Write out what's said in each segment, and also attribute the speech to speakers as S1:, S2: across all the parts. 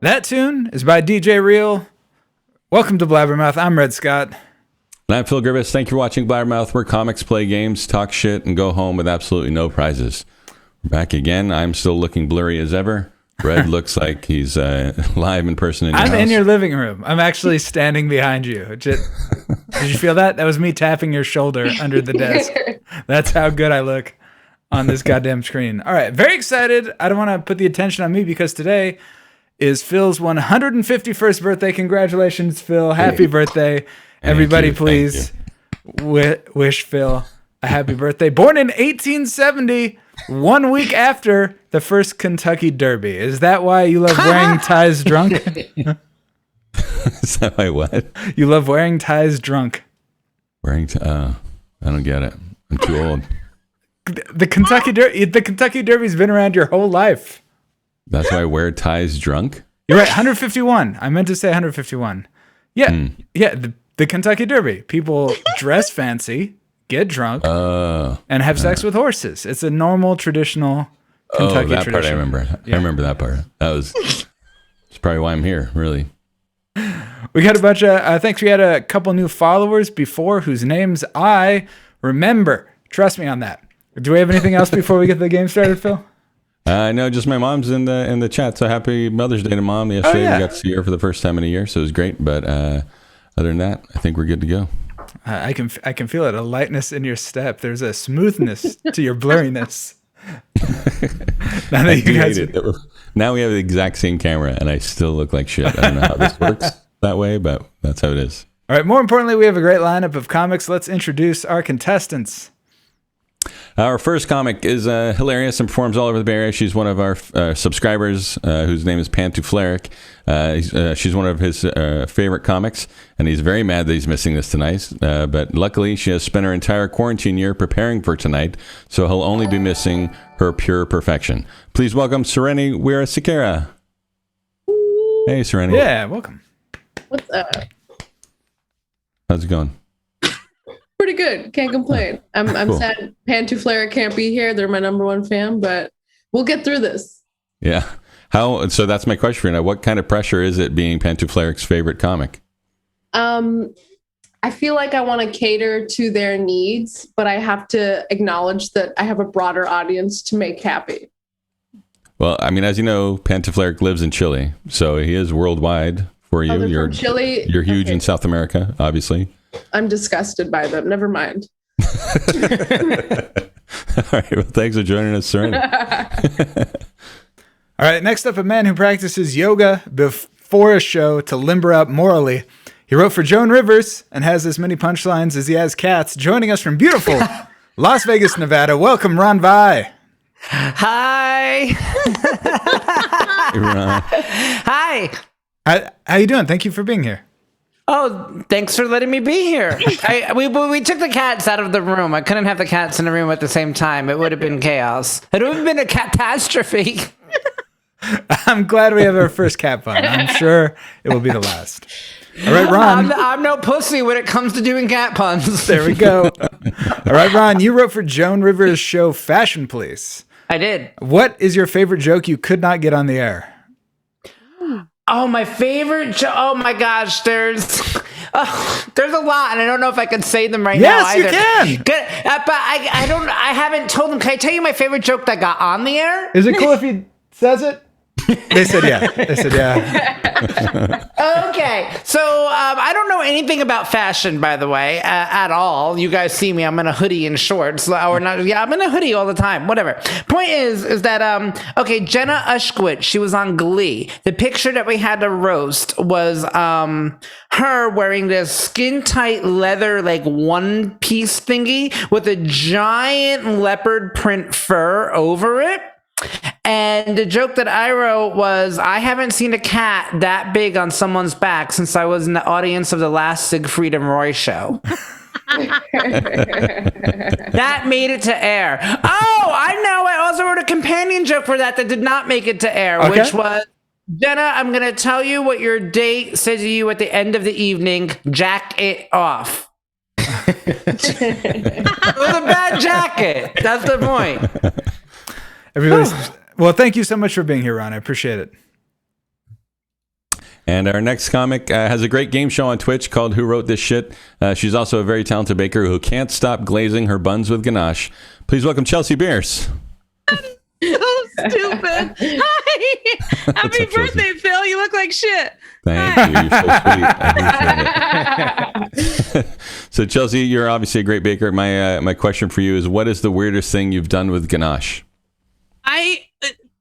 S1: That tune is by DJ Real. Welcome to Blabbermouth. I'm Red Scott.
S2: And I'm Phil Griffiths. Thank you for watching Blabbermouth, where comics, play games, talk shit, and go home with absolutely no prizes. We're back again. I'm still looking blurry as ever. Red looks like he's live in person in your house.
S1: I'm in your living room. I'm actually standing behind you. Did you feel that? That was me tapping your shoulder under the desk. That's how good I look on this goddamn screen. All right, very excited. I don't want to put the attention on me because today is Phil's 151st birthday. Congratulations, Phil. Happy birthday. Everybody, please wish Phil a happy birthday. Born in 1870, 1 week after the first Kentucky Derby. Is that why you love wearing ties drunk?
S2: Is that why what?
S1: You love wearing ties drunk.
S2: I don't get it. I'm too old.
S1: The Kentucky Derby's been around your whole life.
S2: That's why I wear ties drunk?
S1: You're right, 151. I meant to say 151. Yeah, the Kentucky Derby. People dress fancy, get drunk, and have sex with horses. It's a normal, traditional Kentucky
S2: that
S1: tradition.
S2: Part I remember. Yeah. I remember that part. That's probably why I'm here, really.
S1: We got a bunch of, I think we had a couple new followers before whose names I remember. Trust me on that. Do we have anything else before we get the game started, Phil?
S2: No, just my mom's in the chat. So happy Mother's Day to Mom. Yesterday we got to see her for the first time in a year, so it was great. But other than that, I think we're good to go.
S1: I can feel it, a lightness in your step. There's a smoothness to your blurriness.
S2: Now we have the exact same camera, and I still look like shit. I don't know how this works that way, but that's how it is.
S1: All right. More importantly, we have a great lineup of comics. Let's introduce our contestants.
S2: Our first comic is hilarious and performs all over the Bay Area. She's one of our subscribers, whose name is Pantufleric. She's one of his favorite comics, and he's very mad that he's missing this tonight. But luckily, she has spent her entire quarantine year preparing for tonight, so he'll only be missing her pure perfection. Please welcome Sureni Weerasekera. Hey, Sureni.
S1: Yeah, welcome.
S3: What's up?
S2: How's it going?
S3: Pretty good. Can't complain. I'm
S2: Cool.
S3: sad Pantuflera can't be here. They're my number one fan, but we'll get through this.
S2: Yeah. So that's my question for you now. What kind of pressure is it being Pantufleric's favorite comic?
S3: I feel like I want to cater to their needs, but I have to acknowledge that I have a broader audience to make happy.
S2: Well, I mean, as you know, Pantufleric lives in Chile, so he is worldwide for you.
S3: You're from Chile?
S2: You're huge in South America, obviously.
S3: I'm disgusted by them. Never mind.
S2: All right. Well, thanks for joining us, Sureni.
S1: All right. Next up, a man who practices yoga before a show to limber up morally. He wrote for Joan Rivers and has as many punchlines as he has cats. Joining us from beautiful Las Vegas, Nevada. Welcome, Ronn Vigh.
S4: Hi.
S2: Hey, Ron.
S4: Hi.
S1: How you doing? Thank you for being here.
S4: Oh, thanks for letting me be here. We took the cats out of the room. I couldn't have the cats in the room at the same time. It would have been chaos. It would have been a catastrophe.
S1: I'm glad we have our first cat pun. I'm sure it will be the last. All right, Ron.
S4: I'm no pussy when it comes to doing cat puns.
S1: There we go. All right, Ron, you wrote for Joan Rivers' show Fashion Police.
S4: I did.
S1: What is your favorite joke you could not get on the air?
S4: Oh, my favorite joke. Oh my gosh, there's a lot, and I don't know if I can say them right now either.
S1: Yes, you can.
S4: Good, but I haven't told them. Can I tell you my favorite joke that got on the air?
S1: Is it cool if he says it? They said yeah.
S4: Okay, so I don't know anything about fashion, by the way, at all. You guys see me, I'm in a hoodie and shorts, or not? Yeah, I'm in a hoodie all the time. Whatever. Point is that okay, Jenna Ushquit, she was on Glee. The picture that we had to roast was her wearing this skin tight leather like one piece thingy with a giant leopard print fur over it. And the joke that I wrote was, I haven't seen a cat that big on someone's back since I was in the audience of the last Siegfried and Roy show. That made it to air. Oh, I know. I also wrote a companion joke for that did not make it to air,
S1: okay.
S4: Which was, Jenna, I'm going to tell you what your date said to you at the end of the evening. Jack it off. It was a bad jacket. That's the point.
S1: Well, thank you so much for being here, Ron. I appreciate it.
S2: And our next comic has a great game show on Twitch called Who Wrote This Shit? She's also a very talented baker who can't stop glazing her buns with ganache. Please welcome Chelsea Bearce.
S5: So stupid. Hi. Happy
S2: up,
S5: birthday, Phil. You look like shit.
S2: Thank you. You're so sweet. I appreciate it. So, Chelsea, you're obviously a great baker. My question for you is, what is the weirdest thing you've done with ganache?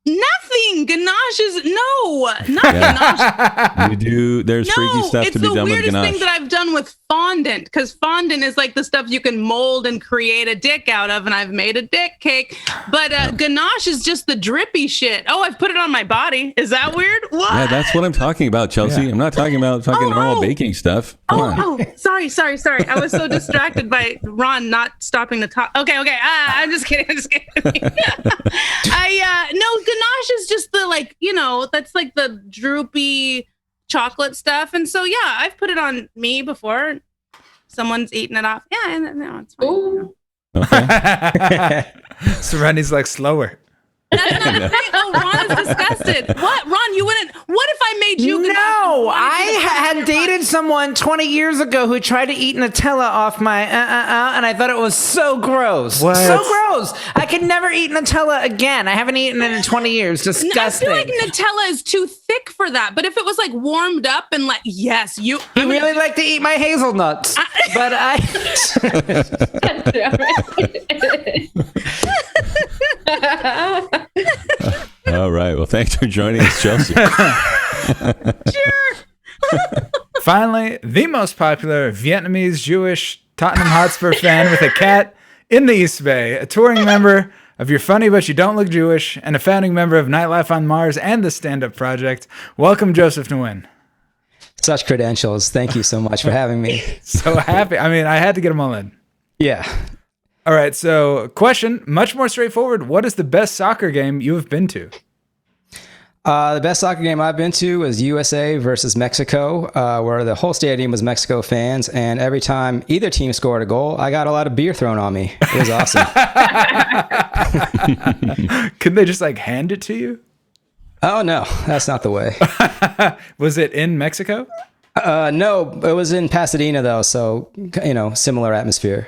S5: Nothing. Ganache is not ganache.
S2: You do. There's freaky stuff to be done with ganache.
S5: It's the weirdest thing that I've done with fondant, because fondant is like the stuff you can mold and create a dick out of, and I've made a dick cake. But ganache is just the drippy shit. Oh, I've put it on my body. Is that weird? What?
S2: Yeah, that's what I'm talking about, Chelsea. Yeah. I'm not talking about normal baking stuff. Come on.
S5: Sorry. I was so distracted by Ron not stopping the talk. Okay. I'm just kidding. No, ganache is just the that's like the droopy chocolate stuff. And so, yeah, I've put it on me before. Someone's eaten it off. Yeah, and no, it's fine.
S3: Ooh.
S2: Okay.
S1: Sureni's like slower.
S5: That's not a thing. Oh, Ron is disgusted. What? Ron, you wouldn't. What if I made you?
S4: No, I had dated someone 20 years ago who tried to eat Nutella off my and I thought it was so gross.
S1: What?
S4: So gross. I could never eat Nutella again. I haven't eaten it in 20 years. Disgusting.
S5: I feel like Nutella is too thick for that. But if it was like warmed up and like, yes, you.
S4: I really like to eat my hazelnuts, but I.
S2: All right. Well, thanks for joining us, Chelsea.
S5: Sure.
S1: Finally, the most popular Vietnamese Jewish Tottenham Hotspur fan with a cat in the East Bay, a touring member of You're Funny But You Don't Look Jewish, and a founding member of Nightlife on Mars and the Stand Up Project. Welcome, Joseph Nguyen.
S6: Such credentials. Thank you so much for having me.
S1: So happy. I mean, I had to get them all in.
S6: Yeah.
S1: All right, so question, much more straightforward. What is the best soccer game you have been to?
S6: The best soccer game I've been to was USA versus Mexico, where the whole stadium was Mexico fans, and every time either team scored a goal, I got a lot of beer thrown on me. It was awesome.
S1: Could they just like hand it to you?
S6: Oh, no, that's not the way.
S1: Was it in Mexico?
S6: No, it was in Pasadena, though, so, similar atmosphere.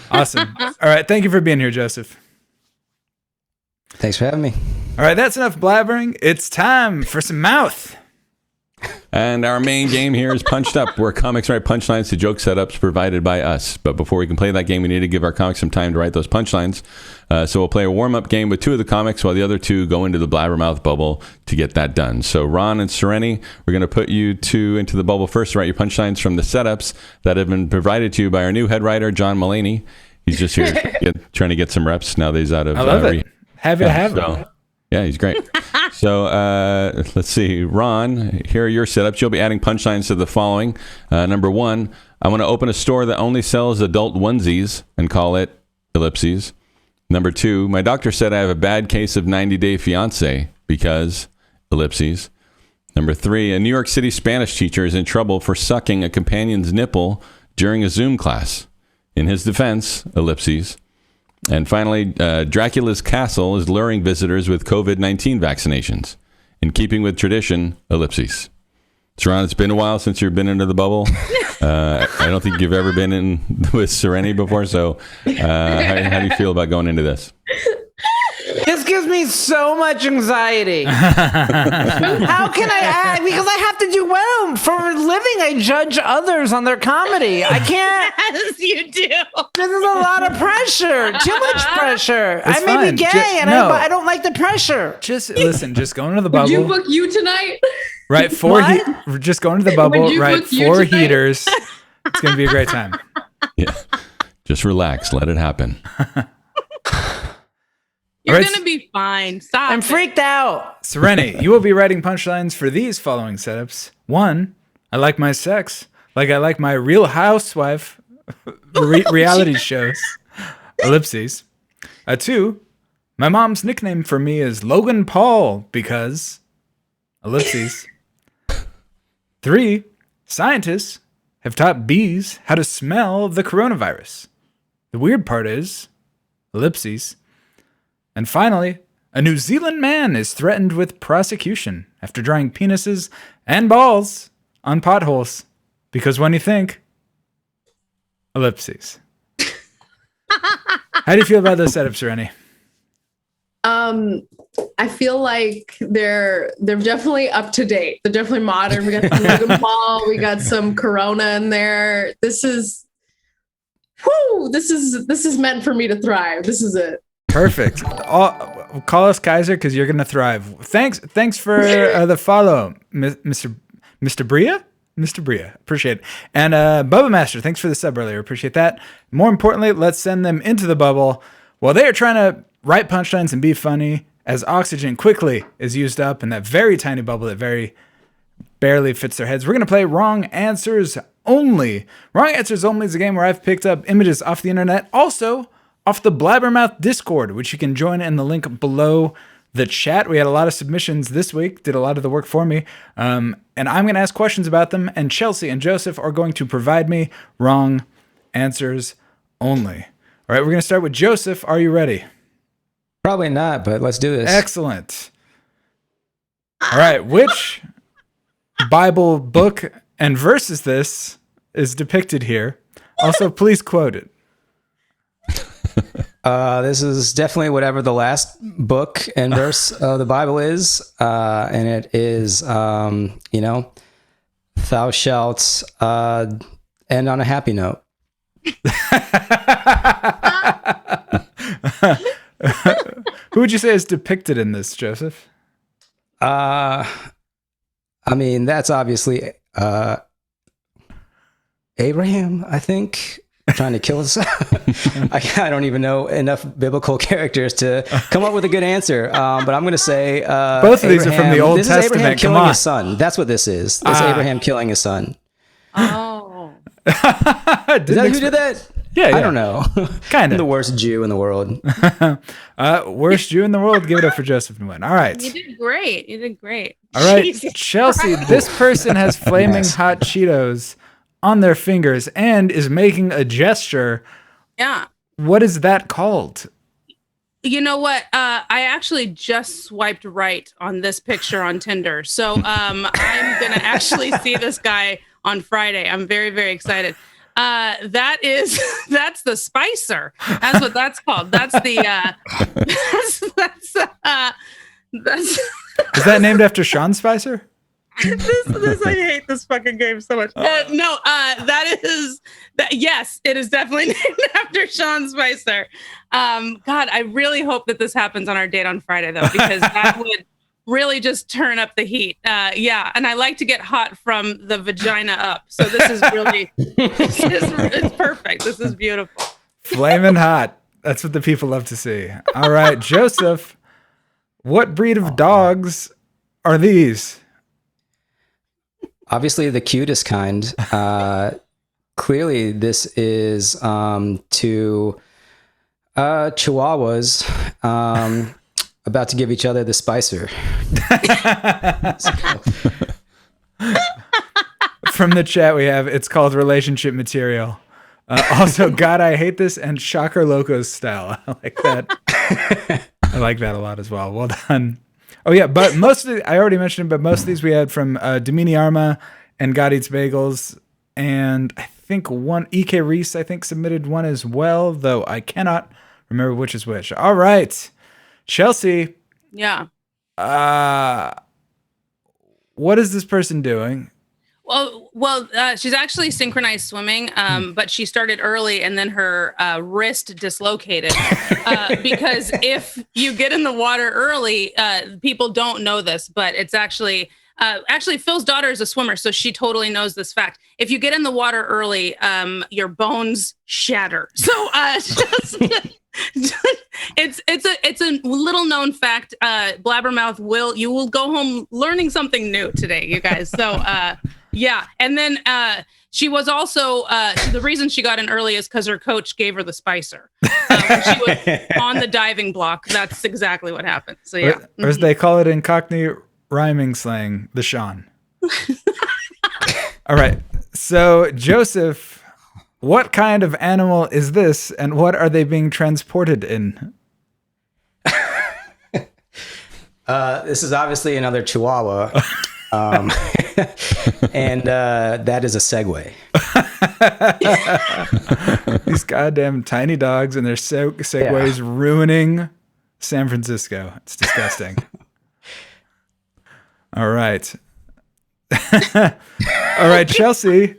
S1: Awesome. All right, thank you for being here, Joseph.
S6: Thanks for having me.
S1: All right, that's enough blabbering. It's time for some mouth.
S2: And our main game here is Punched Up, where comics write punchlines to joke setups provided by us. But before we can play that game, we need to give our comics some time to write those punchlines. So we'll play a warm-up game with two of the comics while the other two go into the Blabbermouth bubble to get that done. So Ron and Sureni, we're going to put you two into the bubble first to write your punchlines from the setups that have been provided to you by our new head writer, John Mulaney. He's just here trying to get some reps now that he's out of...
S1: I love it. Happy to have him.
S2: Yeah, he's great. So let's see. Ron, here are your setups. You'll be adding punchlines to the following. Number one, I want to open a store that only sells adult onesies and call it ellipses. Number two, my doctor said I have a bad case of 90-Day Fiancé because ellipses. Number three, a New York City Spanish teacher is in trouble for sucking a companion's nipple during a Zoom class. In his defense, ellipses. And finally, Dracula's castle is luring visitors with COVID-19 vaccinations. In keeping with tradition, ellipses. So, Ron, it's been a while since you've been into the bubble. I don't think you've ever been in with Sureni before. So how do you feel about going into this?
S4: This gives me so much anxiety. How can I act? Because I have to do well. For a living, I judge others on their comedy. I can't.
S5: Yes, you do.
S4: This is a lot of pressure. Too much pressure.
S1: It's
S4: I may
S1: fine.
S4: be gay,
S1: No.
S4: I don't like the pressure.
S1: Just listen, just go into the
S3: Would
S1: bubble.
S3: you book you tonight?
S1: Right, just go into the bubble,
S3: Would you
S1: right,
S3: book you
S1: 4
S3: tonight?
S1: heaters. It's going to be a great time.
S2: Yeah. Just relax. Let it happen.
S5: You're
S1: All right,
S5: going to be fine. Stop.
S4: I'm freaked out.
S1: Sureni, you will be writing punchlines for these following setups. 1, I like my sex like I like my Real Housewife reality shows. Ellipses. 2, my mom's nickname for me is Logan Paul because... Ellipses. 3, scientists have taught bees how to smell the coronavirus. The weird part is... Ellipses. And finally, a New Zealand man is threatened with prosecution after drying penises and balls on potholes. Because when you think, ellipses. How do you feel about those setups, Sureni?
S3: I feel like they're definitely up to date. They're definitely modern. We got some Logan Paul, we got some Corona in there. This is meant for me to thrive. This is it.
S1: Perfect. Call us Kaiser because you're gonna thrive. Thanks for the follow, Mr. Bria. Mr. Bria, appreciate it. And Bubba Master, thanks for the sub earlier. Appreciate that. More importantly, let's send them into the bubble while they are trying to write punchlines and be funny as oxygen quickly is used up in that very tiny bubble that very barely fits their heads. We're going to play Wrong Answers Only. Wrong Answers Only is a game where I've picked up images off the internet, also off the Blabbermouth Discord, which you can join in the link below the chat. We had a lot of submissions this week, did a lot of the work for me. And I'm going to ask questions about them, and Chelsea and Joseph are going to provide me wrong answers only. All right, we're going to start with Joseph. Are you ready?
S6: Probably not, but let's do this.
S1: Excellent. All right, which Bible book and verse is this is depicted here? Also, please quote it.
S6: This is definitely whatever the last book and verse of the Bible is. And it is, thou shalt end on a happy note.
S1: Who would you say is depicted in this, Joseph?
S6: That's obviously Abraham, I think. Trying to kill us. I don't even know enough biblical characters to come up with a good answer. But I'm going to say
S1: both of these are from the Old Testament.
S6: This is Abraham killing his son. That's what this is. This is Abraham killing his son.
S5: Oh.
S6: Is that who did that?
S1: Yeah.
S6: I don't know.
S1: Kind of.
S6: The worst Jew in the world.
S1: Worst Jew in the world. Give it up for Joseph Nguyen. All right.
S5: You did great.
S1: All right,
S5: Jesus
S1: Chelsea,
S5: Christ.
S1: this person has flaming hot Cheetos on their fingers and is making a gesture.
S5: Yeah.
S1: What is that called?
S5: You know what? I actually just swiped right on this picture on Tinder. So I'm going to actually see this guy on Friday. I'm very, very excited. That's the Spicer. That's what that's called. That's the, that's
S1: Is that named after Sean Spicer?
S5: this I hate this fucking game so much. Yes, it is definitely named after Sean Spicer. God, I really hope that this happens on our date on Friday though, because that would really just turn up the heat. Yeah, and I like to get hot from the vagina up. So this is really, it's perfect. This is beautiful.
S1: Flaming hot. That's what the people love to see. All right, Joseph, what breed of dogs are these?
S6: Obviously the cutest kind. Clearly this is two Chihuahuas about to give each other the Spicer.
S1: From the chat we have, it's called relationship material. Also, God, I hate this, and Shocker Locos style. I like that. I like that a lot as well. Well done. Oh yeah, but most of the, I already mentioned, but most of these we had from Domini Arma and God Eats Bagels, and I think one EK Reese I think submitted one as well, though I cannot remember which is which. All right, Chelsea.
S5: Yeah.
S1: What is this person doing?
S5: Well, she's actually synchronized swimming, but she started early and then her wrist dislocated because if you get in the water early, people don't know this, but it's actually Phil's daughter is a swimmer, so she totally knows this fact. If you get in the water early, your bones shatter. So it's a little known fact. Blabbermouth will go home learning something new today, you guys. So yeah, and then she was also the reason she got in early is because her coach gave her the Spicer. When she was on the diving block. That's exactly what happened. So yeah,
S1: or as they call it in Cockney rhyming slang, the Sean. All right, so Joseph, what kind of animal is this, and what are they being transported in?
S6: This is obviously another Chihuahua. And that is a Segway.
S1: These goddamn tiny dogs and their segways ruining San Francisco. It's disgusting. All right. All right, Chelsea,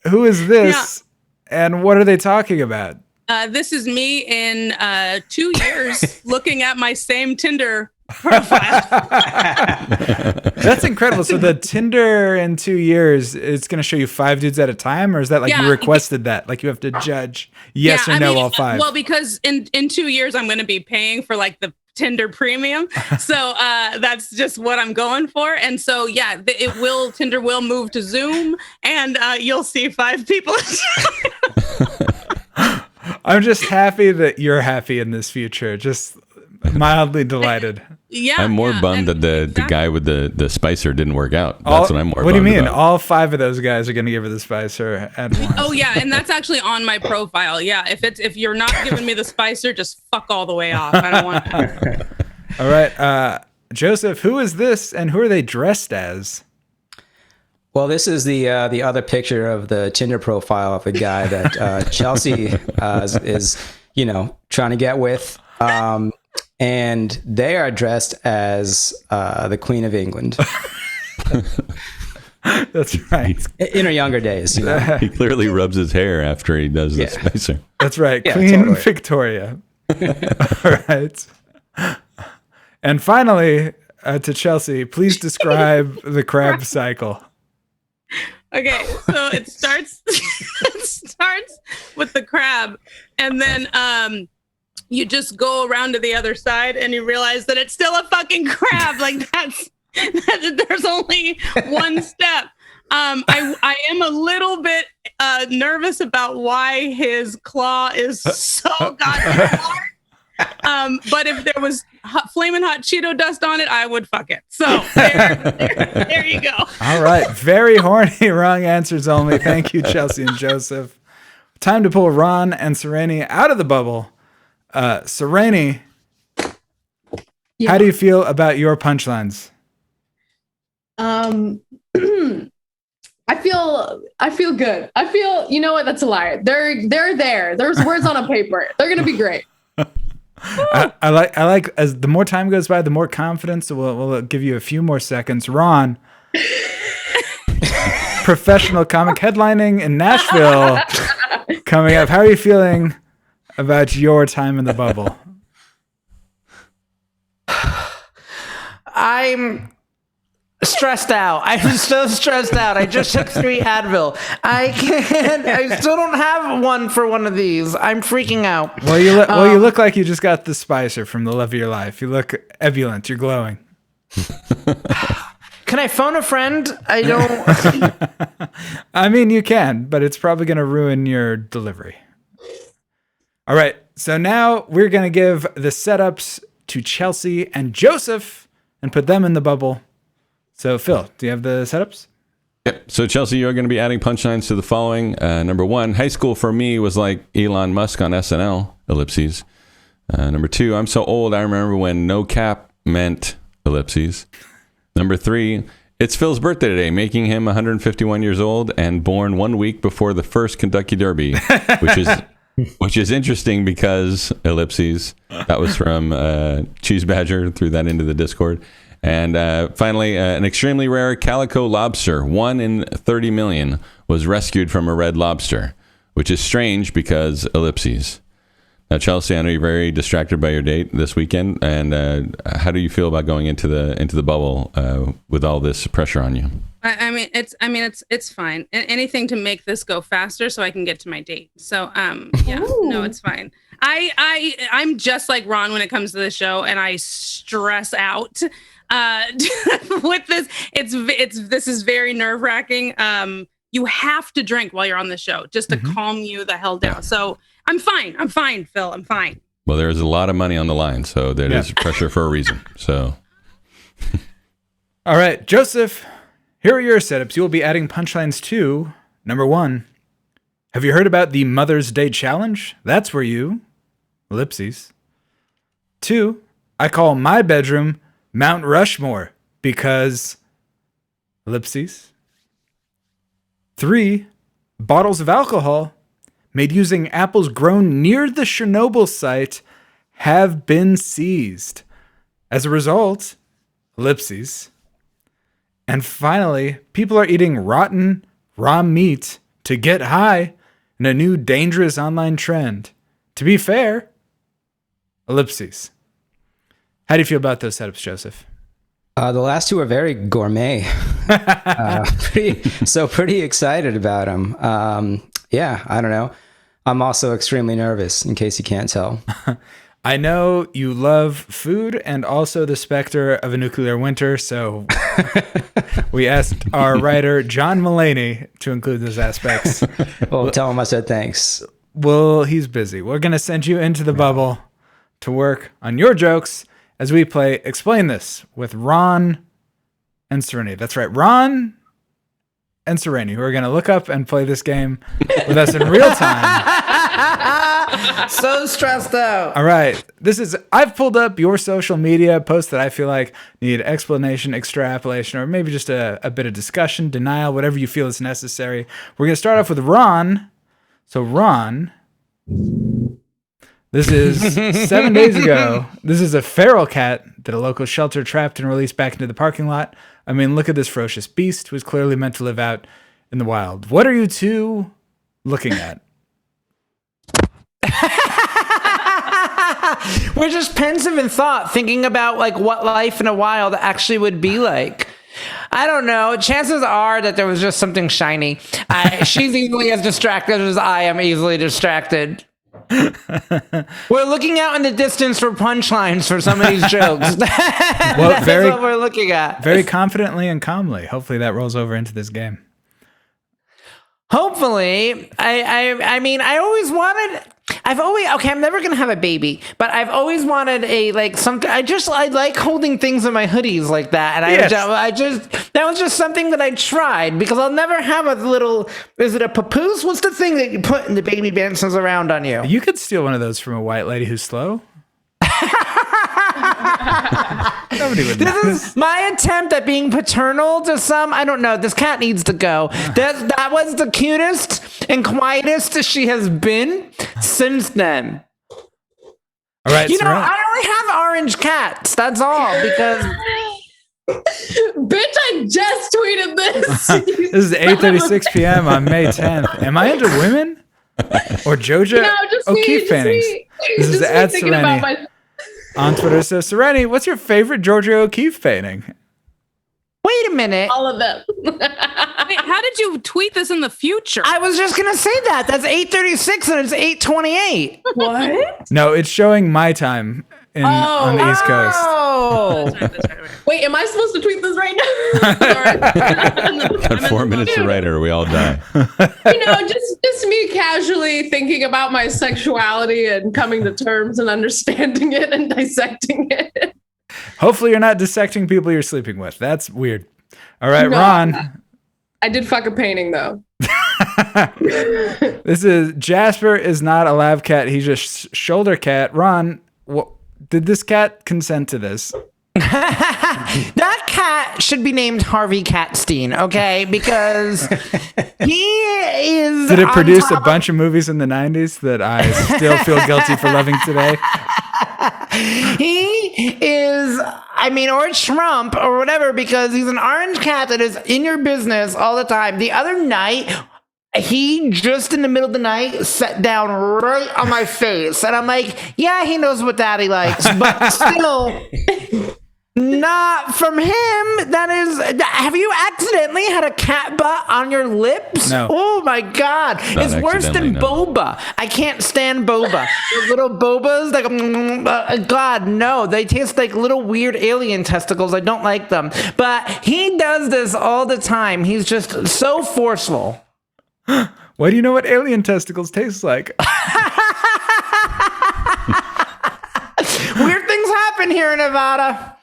S1: who is this and what are they talking about?
S5: This is me in 2 years looking at my same Tinder profile.
S1: That's incredible. So the Tinder in 2 years, it's going to show you 5 dudes at a time, or is that like you requested that? Like you have to judge yes or no all 5?
S5: Well, because in 2 years, I'm going to be paying for like the Tinder premium. So that's just what I'm going for. And so, Tinder will move to Zoom and you'll see 5 people.
S1: I'm just happy that you're happy in this future. Just mildly delighted.
S5: Yeah.
S2: I'm more bummed that the guy with the Spicer didn't work out. That's what I'm more bummed
S1: What do you mean?
S2: about.
S1: All 5 of those guys are going to give her the Spicer at once.
S5: Oh yeah, and that's actually on my profile. Yeah, if you're not giving me the Spicer, just fuck all the way off. I don't want to.
S1: All right, Joseph, who is this and who are they dressed as?
S6: Well, this is the other picture of the Tinder profile of the guy that Chelsea is trying to get with. And they are dressed as the Queen of England.
S1: That's right.
S6: In her younger days.
S2: He clearly rubs his hair after he does the Spicer.
S1: That's right.
S6: Yeah,
S1: Queen
S6: totally.
S1: Victoria. All right. And finally, to Chelsea, please describe the crab cycle.
S5: Okay, so it starts with the crab, and then you just go around to the other side, and you realize that it's still a fucking crab. Like there's only one step. I am a little bit nervous about why his claw is so goddamn hard. But if there was flaming hot Cheeto dust on it, I would fuck it. So there you go.
S1: All right. Very horny. Wrong answers only. Thank you, Chelsea and Joseph. Time to pull Ronn and Sureni out of the bubble. Sureni, how do you feel about your punchlines?
S3: I feel good. I feel, you know what? That's a lie. They're there. There's words on a paper. They're gonna be great.
S1: I like as the more time goes by, the more confidence. So we'll give you a few more seconds. Ronn, professional comic headlining in Nashville coming up. How are you feeling about your time in the bubble?
S4: I'm stressed out. I'm so stressed out. I just took 3 Advil. I still don't have one for one of these. I'm freaking out.
S1: Well, you look like you just got the Spicer from the Love of Your Life. You look ebullient. You're glowing.
S4: Can I phone a friend? I don't.
S1: I mean, you can, but it's probably going to ruin your delivery. All right. So now we're going to give the setups to Chelsea and Joseph and put them in the bubble. So, Phil, do you have the setups?
S2: Yep. So, Chelsea, you're going to be adding punchlines to the following. Number 1, high school for me was like Elon Musk on SNL, ellipses. Number 2, I'm so old, I remember when no cap meant ellipses. Number 3, it's Phil's birthday today, making him 151 years old and born 1 week before the first Kentucky Derby, which is interesting because ellipses. That was from Cheese Badger, threw that into the Discord. And finally, an extremely rare calico lobster, 1 in 30 million, was rescued from a red lobster, which is strange because ellipses. Now, Chelsea, I know you're very distracted by your date this weekend, and how do you feel about going into the bubble with all this pressure on you?
S5: It's fine. Anything to make this go faster so I can get to my date. So no, it's fine. I'm just like Ronn when it comes to the show, and I stress out with this. This is very nerve-wracking. You have to drink while you're on the show just to calm you the hell down. So I'm fine, Phil. I'm fine.
S2: Well, there's a lot of money on the line, so there is pressure for a reason. So,
S1: all right, Joseph, here are your setups. You will be adding punchlines to number 1. Have you heard about the Mother's Day Challenge? That's where you ellipses. 2, I call my bedroom Mount Rushmore because ellipses. 3 bottles of alcohol made using apples grown near the Chernobyl site have been seized. As a result, ellipses. And finally, people are eating rotten raw meat to get high in a new dangerous online trend. To be fair, ellipses. How do you feel about those setups, Joseph?
S6: The last two are very gourmet. Pretty excited about them. Yeah, I don't know. I'm also extremely nervous, in case you can't tell.
S1: I know you love food and also the specter of a nuclear winter, so we asked our writer, John Mulaney, to include those aspects.
S6: Well, tell him I said thanks.
S1: Well, he's busy. We're going to send you into the bubble to work on your jokes as we play Explain This with Ronn and Sureni. That's right, Ronn and Sureni, who are going to look up and play this game with us in real time.
S4: So stressed out.
S1: All right. I've pulled up your social media posts that I feel like need explanation, extrapolation, or maybe just a bit of discussion, denial, whatever you feel is necessary. We're going to start off with Ronn. So Ronn, this is 7 days ago. This is a feral cat that a local shelter trapped and released back into the parking lot. I mean, look at this ferocious beast who is clearly meant to live out in the wild. What are you two looking at?
S4: We're just pensive in thought, thinking about like what life in a wild actually would be like. I don't know. Chances are that there was just something shiny. She's easily as distracted as I am easily distracted. We're looking out in the distance for punchlines for some of these jokes.
S1: Well,
S4: That's what we're looking at.
S1: Very confidently and calmly. Hopefully that rolls over into this game.
S4: Hopefully. I mean, I'm never going to have a baby, but I've always wanted I like holding things in my hoodies like that. And
S1: Yes.
S4: that was just something that I tried because I'll never have a little, is it a papoose? What's the thing that you put in the baby dances around on you?
S1: You could steal one of those from a white lady who's slow. Nobody would know.
S4: This is my attempt at being paternal to some. I don't know. This cat needs to go. That was the cutest and quietest she has been since then.
S1: All right,
S4: You know,
S1: Sureni.
S4: I only have orange cats. That's all because
S3: Bitch, I just tweeted this.
S1: This is 8:36 p.m. on May 10th. Am I into women or Joja
S3: No, just
S1: O'Keefe
S3: me.
S1: paintings? This is
S3: Just
S1: at
S3: me thinking about
S1: Sureni
S3: my.
S1: on Twitter. So Sureni, what's your favorite Georgia O'Keefe painting?
S4: wait a minute.
S3: All of them.
S5: Wait, how did you tweet this in the future?
S4: I was just gonna say that. That's 8:36 and it's 8:28.
S3: What?
S1: No, it's showing my time on the East Coast.
S4: Oh.
S3: Wait, am I supposed to tweet this right now?
S2: Got 4 minutes to write, or we all die.
S3: Just me casually thinking about my sexuality and coming to terms and understanding it and dissecting it.
S1: Hopefully you're not dissecting people you're sleeping with. That's weird. All right,
S3: No,
S1: Ron.
S3: I did fuck a painting though.
S1: This is Jasper is not a lab cat. He's just shoulder cat. Ron, did this cat consent to this?
S4: That cat should be named Harvey Catstein, okay? Because he is.
S1: Did it
S4: on
S1: produce a
S4: top
S1: bunch of movies in the 90s that I still feel guilty for loving today?
S4: He is, or Trump or whatever, because he's an orange cat that is in your business all the time. The other night, he just in the middle of the night sat down right on my face. And I'm like, yeah, he knows what daddy likes, but still not from him. Have you accidentally had a cat butt on your lips?
S1: No.
S4: Oh my God.
S2: Not
S4: It's worse than
S2: accidentally, no.
S4: boba. I can't stand boba. Those little bobas, God, no. They taste like little weird alien testicles. I don't like them. But he does this all the time. He's just so forceful.
S1: Why do you know what alien testicles taste like?
S4: Weird things happen here in Nevada.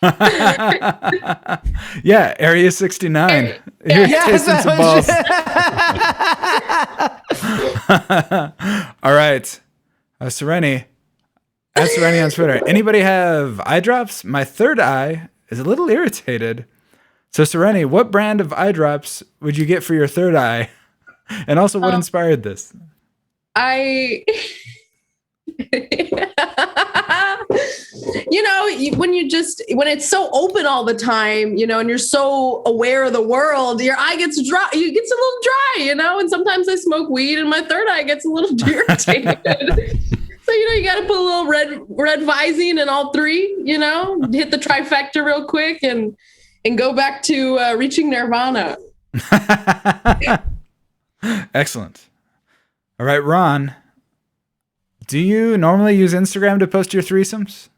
S1: Yeah, Area 69. You're tasting some balls. All right. Sureni. At Sureni on Twitter. Anybody have eye drops? My third eye is a little irritated. So, Sureni, what brand of eye drops would you get for your third eye? And also, what inspired this?
S3: When it's so open all the time, and you're so aware of the world, your eye gets dry. It gets a little dry, and sometimes I smoke weed and my third eye gets a little irritated. So, you got to put a little red Visine in all three, hit the trifecta real quick and go back to reaching nirvana.
S1: Excellent. All right, Ron, do you normally use Instagram to post your threesomes?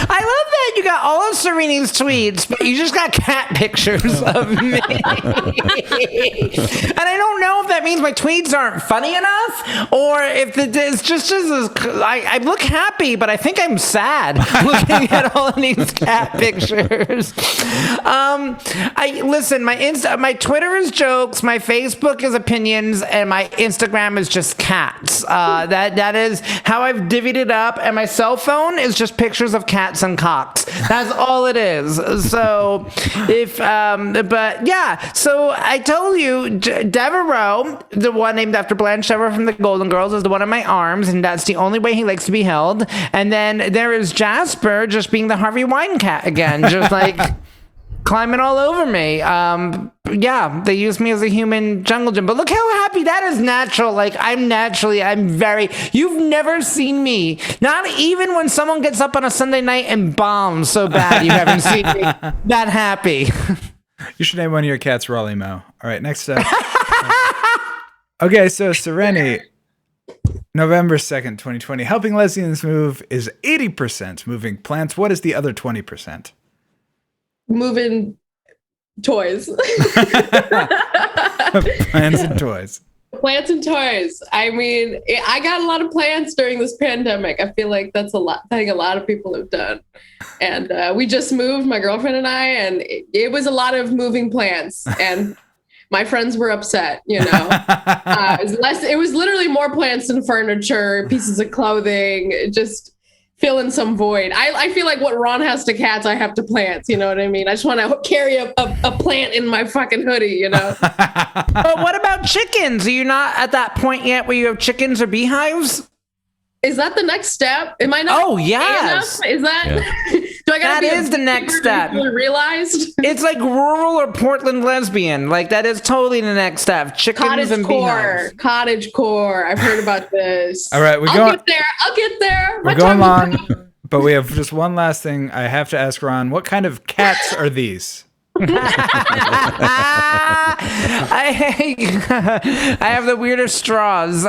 S4: I love that you got all of Sureni's tweets, but you just got cat pictures of me. And I don't know if that means my tweets aren't funny enough, or if it's just as I look happy, but I think I'm sad looking at all of these cat pictures. Listen, my Twitter is jokes, my Facebook is opinions, and my Instagram is just cats. That is how I've divvied it up, and my cell phone is just pictures of cats and cocks. That's all it is. So so I told you, Devereaux, the one named after Blanche Devereaux from the Golden Girls, is the one in my arms, and that's the only way he likes to be held. And then there is Jasper just being the Harvey Wine cat again, just like climbing all over me. They use me as a human jungle gym, but look how happy that is natural. Like I'm you've never seen me, not even when someone gets up on a Sunday night and bombs so bad, you haven't seen me that happy.
S1: You should name one of your cats Raleigh Mo. All right, next up. Okay, so Sureni, November 2nd, 2020, helping lesbians move is 80% moving plants. What is the other 20%?
S3: Moving toys.
S1: Plants and toys.
S3: Plants and toys. I mean, I got a lot of plants during this pandemic. I feel like that's a thing a lot of people have done. And we just moved, my girlfriend and I, and it was a lot of moving plants. And my friends were upset, it was literally more plants than furniture, pieces of clothing, just filling some void. I feel like what Ron has to cats, I have to plants. You know what I mean? I just want to carry a plant in my fucking hoodie, But
S4: what about chickens? Are you not at that point yet where you have chickens or beehives?
S3: Is that the next step? Am I not?
S4: Oh, yes.
S3: Is that? Yeah. Do I gotta
S4: that is the next step.
S3: Realized?
S4: It's like rural or Portland lesbian. Like that is totally the next step. Chickens and beehives.
S3: Cottage core. I've heard about this.
S1: All right,
S3: I'll get there.
S1: We're going long, but we have just one last thing. I have to ask Ron, what kind of cats are these?
S4: I have the weirdest straws.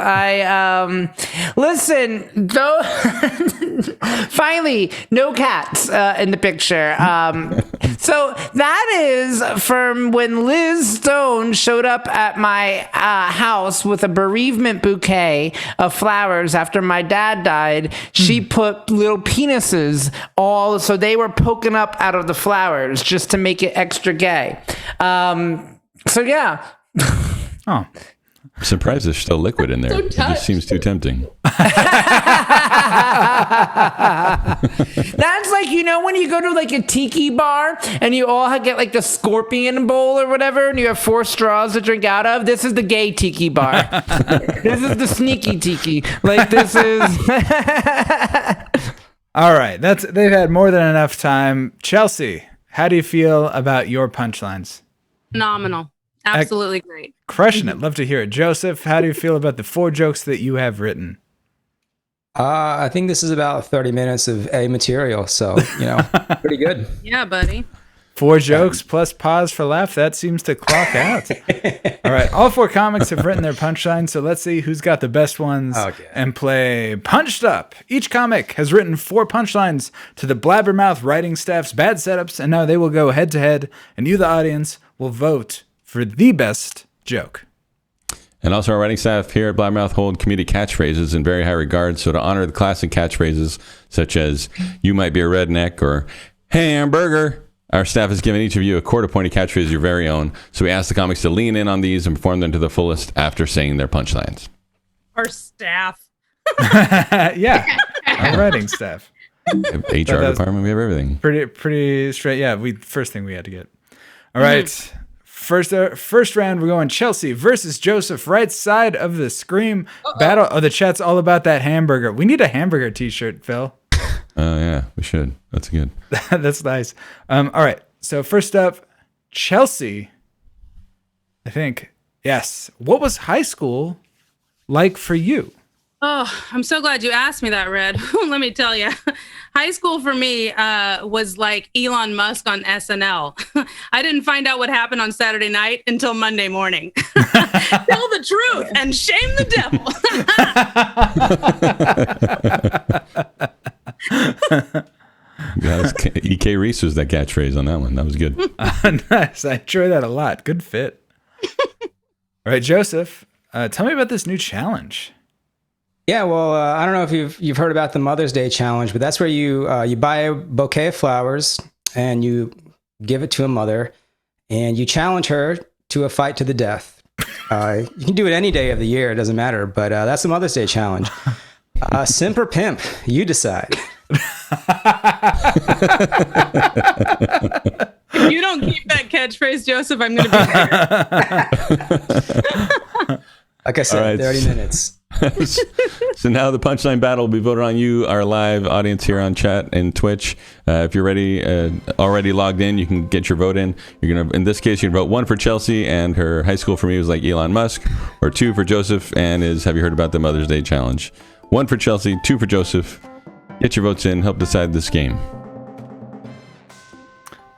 S4: Listen, though. Finally, no cats in the picture. So that is from when Liz Stone showed up at my house with a bereavement bouquet of flowers after my dad died. She put little penises so they were poking up out of the flowers just to make it extra gay. So yeah.
S1: Oh.
S2: I'm surprised there's still liquid in there. It just seems too tempting.
S4: That's like, when you go to like a tiki bar and you all get like the scorpion bowl or whatever and you have 4 straws to drink out of. This is the gay tiki bar. This is the sneaky tiki. Like this is.
S1: All right. They've had more than enough time. Chelsea, how do you feel about your punchlines?
S5: Phenomenal. Absolutely great.
S1: Crushing it. Love to hear it. Joseph, how do you feel about the 4 jokes that you have written?
S6: I think this is about 30 minutes of A material, so, pretty good.
S5: Yeah, buddy.
S1: 4 jokes plus pause for laugh. That seems to clock out. All right. All 4 comics have written their punchlines, so let's see who's got the best ones and play Punched Up. Each comic has written 4 punchlines to the Blabbermouth writing staff's bad setups, and now they will go head-to-head, and you, the audience, will vote for the best joke.
S2: And also our writing staff here at Blabbermouth hold comedic catchphrases in very high regard. So to honor the classic catchphrases such as "you might be a redneck" or "hamburger," our staff has given each of you a court-appointed catchphrase of your very own. So we ask the comics to lean in on these and perform them to the fullest after saying their punchlines.
S5: Our staff.
S1: Yeah, our writing staff.
S2: HR department, we have everything.
S1: Pretty straight. Yeah, first thing we had to get. All right. First round, we're going Chelsea versus Joseph. Right side of the scream battle. Oh, the chat's all about that hamburger. We need a hamburger t-shirt, Phil.
S2: Oh, yeah, we should. That's good.
S1: That's nice. All right. So first up, Chelsea. I think, yes. What was high school like for you?
S5: Oh, I'm so glad you asked me that, Red. Let me tell you. High school for me was like Elon Musk on SNL. I didn't find out what happened on Saturday night until Monday morning. Tell the truth and shame the devil.
S2: E.K. Reese was that catchphrase on that one. That was good.
S1: Nice. I enjoy that a lot. Good fit. All right, Joseph, tell me about this new challenge.
S6: Yeah, well, I don't know if you've heard about the Mother's Day challenge, but that's where you buy a bouquet of flowers and you give it to a mother, and you challenge her to a fight to the death. You can do it any day of the year; it doesn't matter. But that's the Mother's Day challenge. Simp or pimp, you decide.
S5: If you don't keep that catchphrase, Joseph, I'm going to be.
S6: Like I said,
S2: right.
S6: 30 minutes.
S2: So now the punchline battle will be voted on you, our live audience here on chat and Twitch. If you're ready, already logged in, you can get your vote in. You're gonna, in this case, you can vote 1 for Chelsea, and her high school for me was like Elon Musk, or 2 for Joseph, and is Have you heard about the Mother's Day challenge? 1 for Chelsea, 2 for Joseph. Get your votes in. Help decide this game.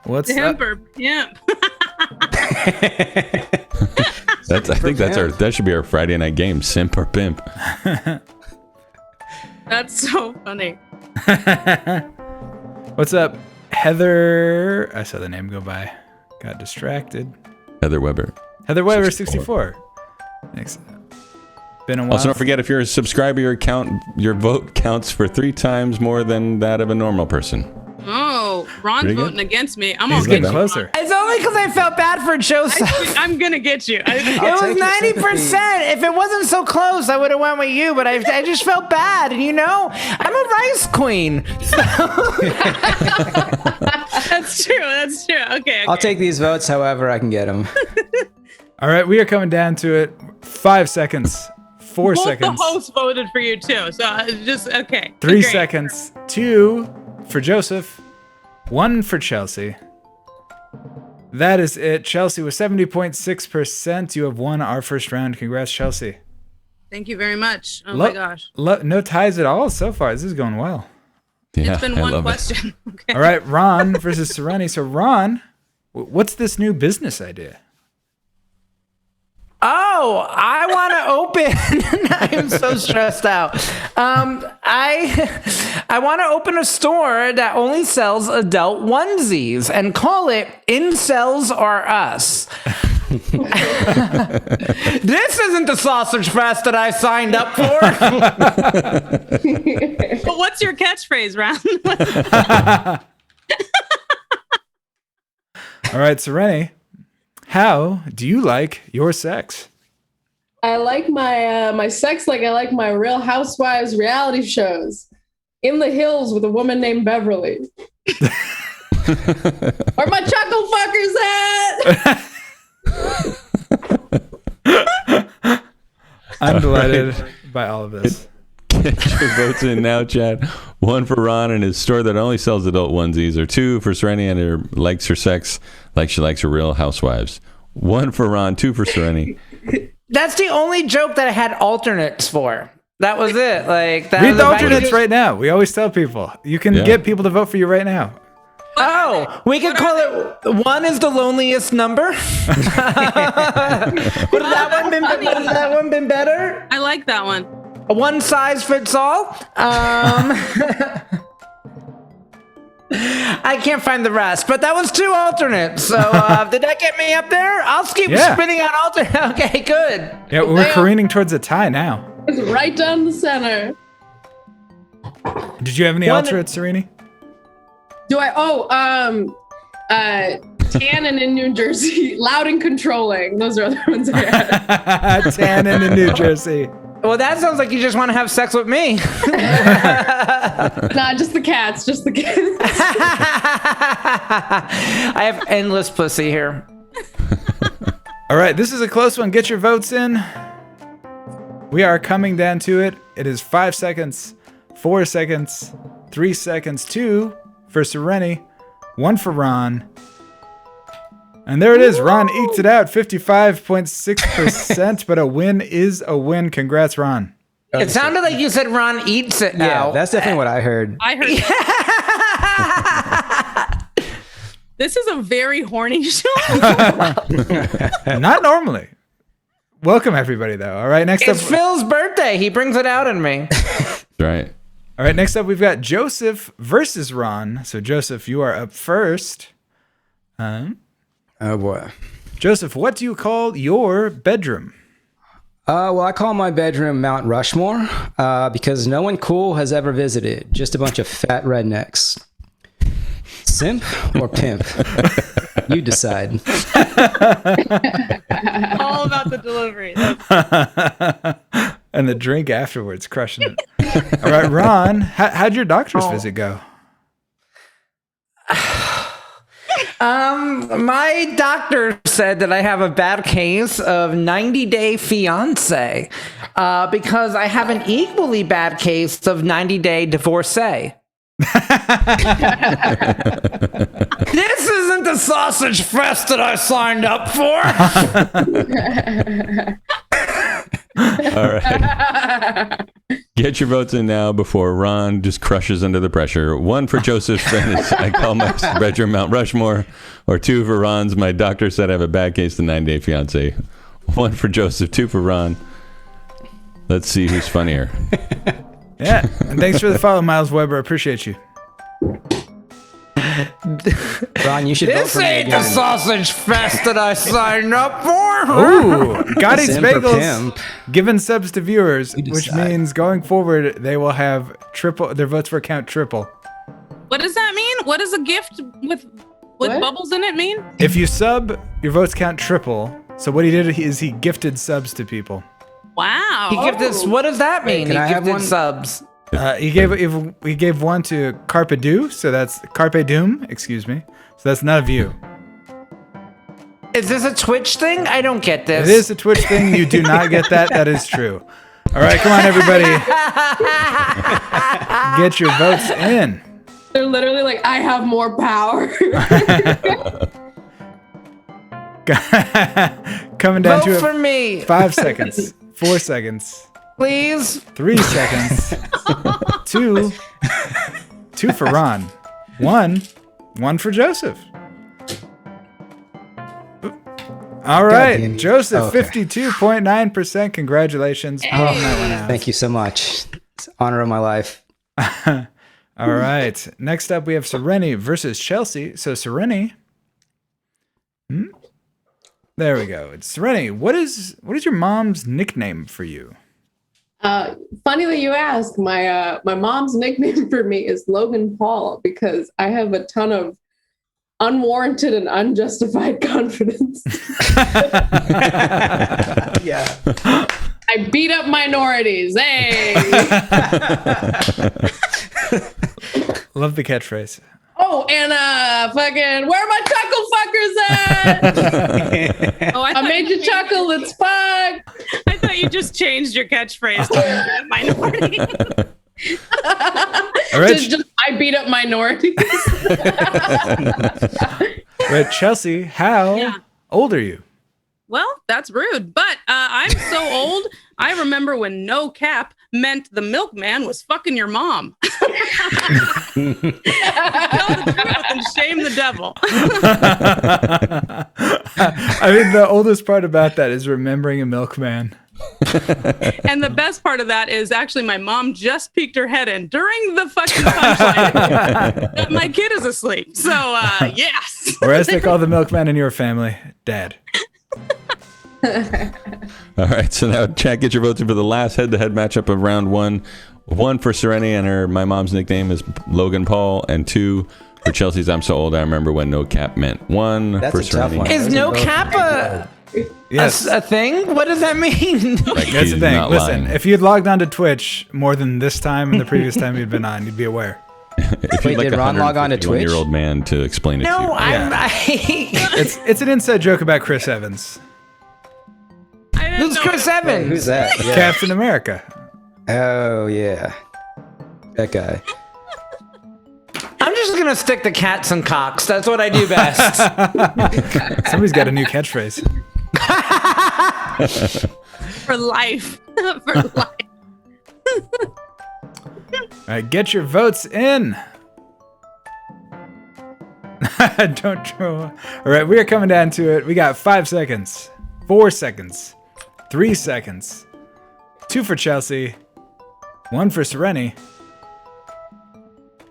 S1: What's
S5: Pimp
S1: that?
S5: or pimp?
S2: I think that should be our Friday night game. Simp or pimp.
S5: That's so funny.
S1: What's up, Heather? I saw the name go by. Got distracted.
S2: Heather Weber.
S1: Heather Weber 64. Thanks. Been a while.
S2: Also, don't forget, if you're a subscriber, your vote counts for 3 times more than that of a normal person.
S5: Oh, Ron's
S2: Pretty good.
S5: voting against me. I'm
S1: He's
S5: gonna
S1: getting
S5: get you,
S1: closer.
S5: Ron.
S4: It's only because I felt bad for Joseph.
S5: I'm gonna get you.
S4: It was 90%. If it wasn't so close, I would have went with you. But I just felt bad, and I'm a rice queen.
S5: That's true. That's true. Okay.
S6: I'll take these votes however I can get them.
S1: All right, we are coming down to it. 5 seconds. 4
S5: Both
S1: seconds.
S5: the hosts voted for you too. So just okay.
S1: 3
S5: Great.
S1: seconds. 2 for Joseph. 1 for Chelsea. That is it. Chelsea with 70.6%. You have won our first round. Congrats, Chelsea.
S5: Thank you very much. Oh my gosh.
S1: No ties at all so far. This is going well.
S2: Yeah,
S5: It's been
S2: I
S5: one
S2: love
S5: question. Okay.
S1: All right, Ron versus Sureni. So, Ron, what's this new business idea?
S4: Oh, I want to open. I am so stressed out. I want to open a store that only sells adult onesies and call it Incels Are Us. This isn't the sausage fest that I signed up for.
S5: But what's your catchphrase, Ron?
S1: All right, Sureni, how do you like your sex?
S3: I like my sex like I like my Real Housewives reality shows. In the hills with a woman named Beverly. Where my chuckle fuckers at?
S1: I'm delighted by all of this.
S2: Get your votes in now, Chad. 1 for Ron and his store that only sells adult onesies, or 2 for Sureni and her likes her sex like she likes her Real Housewives. 1 for Ron, 2 for Sureni.
S4: That's the only joke that I had alternates for. That was it. Like that.
S1: Read the alternates right now. We always tell people. You can get people to vote for you right now.
S4: Oh, we could call it 1 is the loneliest number. Would that one been better?
S5: I like that one.
S4: A 1 size fits all. I can't find the rest, but that was 2 alternates. So did that get me up there? I'll keep spinning on alternates. Okay, good.
S1: Yeah, we're careening towards a tie now.
S3: It's right down the center.
S1: Did you have any alternates, Sureni?
S3: Do I? Tannin in New Jersey, loud and controlling. Those are other ones I had.
S1: Tannin in New Jersey.
S4: Well, that sounds like you just want to have sex with me.
S3: Nah, just the cats. Just the cats.
S4: I have endless pussy here.
S1: All right, this is a close one. Get your votes in. We are coming down to it. It is 5 seconds, 4 seconds, 3 seconds, 2 for Sureni, 1 for Ronn. And there it is. Ronn eked it out, 55.6%, but a win is a win. Congrats, Ronn.
S4: It sounded like you said Ron eats it
S6: Yeah,
S4: out.
S6: that's definitely what I heard.
S5: I heard. This is a very horny show.
S1: Not normally. Welcome, everybody, though. All right, next
S4: It's
S1: up.
S4: Phil's birthday. He brings it out in me.
S2: That's right.
S1: All right, next up, we've got Joseph versus Ronn. So, Joseph, you are up first.
S6: Oh boy.
S1: Joseph, what do you call your bedroom?
S6: Well, I call my bedroom Mount Rushmore because no one cool has ever visited. Just a bunch of fat rednecks. Simp or pimp? You decide.
S5: All about the delivery.
S1: And the drink afterwards, crushing it. All right, Ronn, how'd your doctor's visit go?
S4: My doctor said that I have a bad case of 90-day fiance because I have an equally bad case of 90-day divorcee. This isn't the sausage fest that I signed up for.
S2: All right. Get your votes in now before Ronn just crushes under the pressure. 1 for Joseph, I call my bedroom Mount Rushmore. Or 2 for Ron's, my doctor said I have a bad case, the 90-day fiance. 1 for Joseph, 2 for Ronn. Let's see who's funnier.
S1: Yeah, and thanks for the follow, Miles Weber. Appreciate you.
S6: Ron, you should vote
S4: This
S6: for me
S4: ain't the
S6: again.
S4: sausage fest that I signed up for.
S1: Ooh, Gotti's
S6: Simp or
S1: Bagels
S6: pimp?
S1: giving subs to viewers, which
S6: decide.
S1: means going forward they will have triple. Their votes for count triple.
S5: What does that mean? What does a gift with
S3: What?
S5: bubbles in it mean?
S1: If you sub, your votes count triple. So what he did is he gifted subs to people.
S5: Wow.
S4: He gifted. What does that mean?
S6: can
S4: He
S6: I have
S4: gifted
S6: one?
S4: subs.
S1: He gave one to Carpe Diem, so that's Carpe Diem. Excuse me. So that's not a view.
S4: Is this a Twitch thing? I don't get this.
S1: It is a Twitch thing. You do not get that. That is true. All right, come on, everybody. Get your votes in.
S3: They're literally like, I have more power.
S1: Coming down
S4: Vote
S1: to
S4: for
S1: it.
S4: me,
S1: 5 seconds. 4 seconds.
S4: please.
S1: 3 seconds. 2 for Ronn. 1 for Joseph. All right,
S6: damn you.
S1: Joseph,
S6: Okay.
S1: 52.9%. Congratulations. Pulling that one out.
S6: Thank you so much. It's honor of my life.
S1: All right. Next up, we have Sureni versus Chelsea. So Sureni. There we go. It's Sureni. What is your mom's nickname for you?
S3: Funny that you ask. My mom's nickname for me is Logan Paul because I have a ton of unwarranted and unjustified confidence.
S6: Yeah.
S3: I beat up minorities. Hey.
S1: Love the catchphrase.
S3: Oh, and fucking, where are my chuckle fuckers at?
S5: Oh,
S3: I made you chuckle. It's fuck.
S5: I thought you just changed your catchphrase to minority.
S1: All right,
S3: Just, I beat up minorities.
S1: right, Chelsea, how old are you?
S5: Well, that's rude, but I'm so old. I remember when no cap meant the milkman was fucking your mom. Tell the truth and shame the devil.
S1: I mean, the oldest part about that is remembering a milkman.
S5: And the best part of that is actually my mom just peeked her head in during the fucking punchline that my kid is asleep. So, yes.
S1: Or as they call the milkman in your family, Dad.
S2: All right, so now chat, get your votes in for the last head-to-head matchup of round 1. 1 for Sureni, and my mom's nickname is Logan Paul, and 2 for Chelsea's I'm So Old I Remember When No Cap meant. 1
S6: That's
S2: for
S6: a tough
S2: Sureni.
S6: one.
S4: Is
S6: Those are
S4: no
S6: both
S4: cap
S6: pretty
S4: a
S1: Yes.
S4: A thing? What does that mean?
S2: Like,
S1: That's
S2: he's
S1: the thing.
S2: not
S1: Listen,
S2: lying.
S1: if you'd logged on to Twitch more than this time and the previous time you'd been on, you'd be aware.
S2: If
S6: Wait,
S2: you'd like
S6: did Ron log on to Twitch?
S2: 151-year-old man to explain it to
S4: No,
S2: you.
S1: It's an inside joke about Chris Evans,
S5: I didn't
S4: Who's
S5: know
S4: Chris
S5: it.
S4: Evans?
S6: Who's that? Yeah.
S1: Captain America.
S6: Oh yeah, that guy.
S4: I'm just going to stick to cats and cocks. That's what I do best.
S1: Somebody's got a new catchphrase.
S5: For life. For life.
S1: All right, get your votes in. Don't draw. All right, we are coming down to it. We got 5 seconds, 4 seconds, 3 seconds, 2 for Chelsea, 1 for Sureni.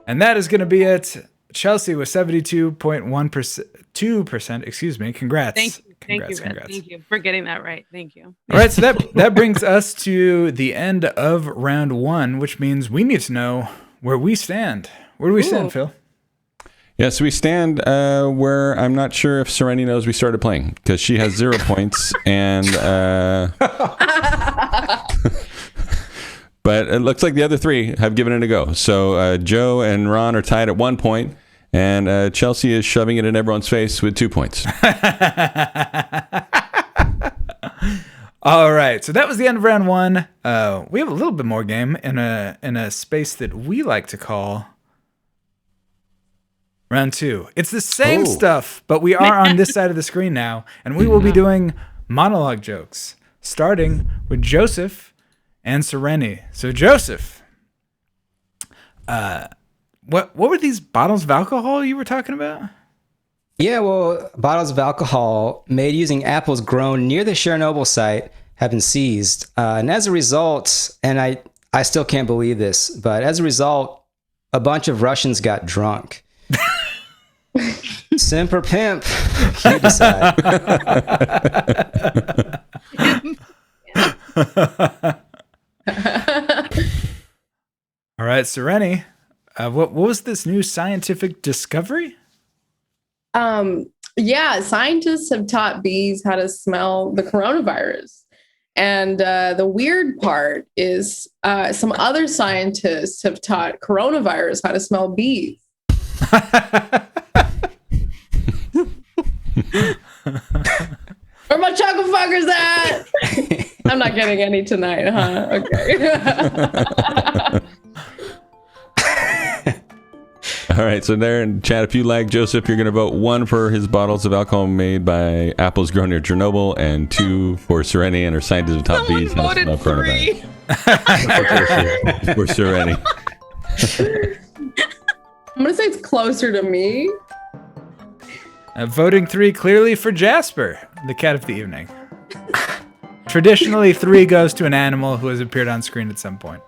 S1: And that is going to be it. Chelsea with 72.2%. Excuse me. Congrats.
S5: Thank you.
S1: Congrats,
S5: Red.
S1: congrats.
S5: Thank you for getting that right. Thank you.
S1: All right, so that brings us to the end of round 1, which means we need to know where we stand. Where do we stand, Phil?
S2: Yes, we stand where I'm not sure if Sureni knows we started playing because she has 0 points and but it looks like the other 3 have given it a go. So Joe and Ron are tied at 1 point and Chelsea is shoving it in everyone's face with 2 points.
S1: All right, so that was the end of round 1. We have a little bit more game in a space that we like to call round 2. It's the same stuff, but we are on this side of the screen now, and we will be doing monologue jokes, starting with Joseph and Sureni. So Joseph, what were these bottles of alcohol you were talking about?
S6: Yeah, well, bottles of alcohol made using apples grown near the Chernobyl site have been seized, and as a result, and I still can't believe this, but as a result, a bunch of Russians got drunk. Simp or pimp, you decide.
S1: All right, Sureni, what was this new scientific discovery?
S3: Yeah, scientists have taught bees how to smell the coronavirus. And the weird part is some other scientists have taught coronavirus how to smell bees. Where my chocolate fuckers at? I'm not getting any tonight, huh? Okay.
S2: All right, so there in chat, if you like Joseph, you're going to vote 1 for his bottles of alcohol made by apples grown near Chernobyl, and 2 for Sureni and her scientists of top
S5: Someone
S2: bees. How to smell
S5: voted 3.
S2: coronavirus. For Sureni.
S3: I'm going to say it's closer to me.
S1: Voting 3 clearly for Jasper, the cat of the evening. Traditionally, 3 goes to an animal who has appeared on screen at some point.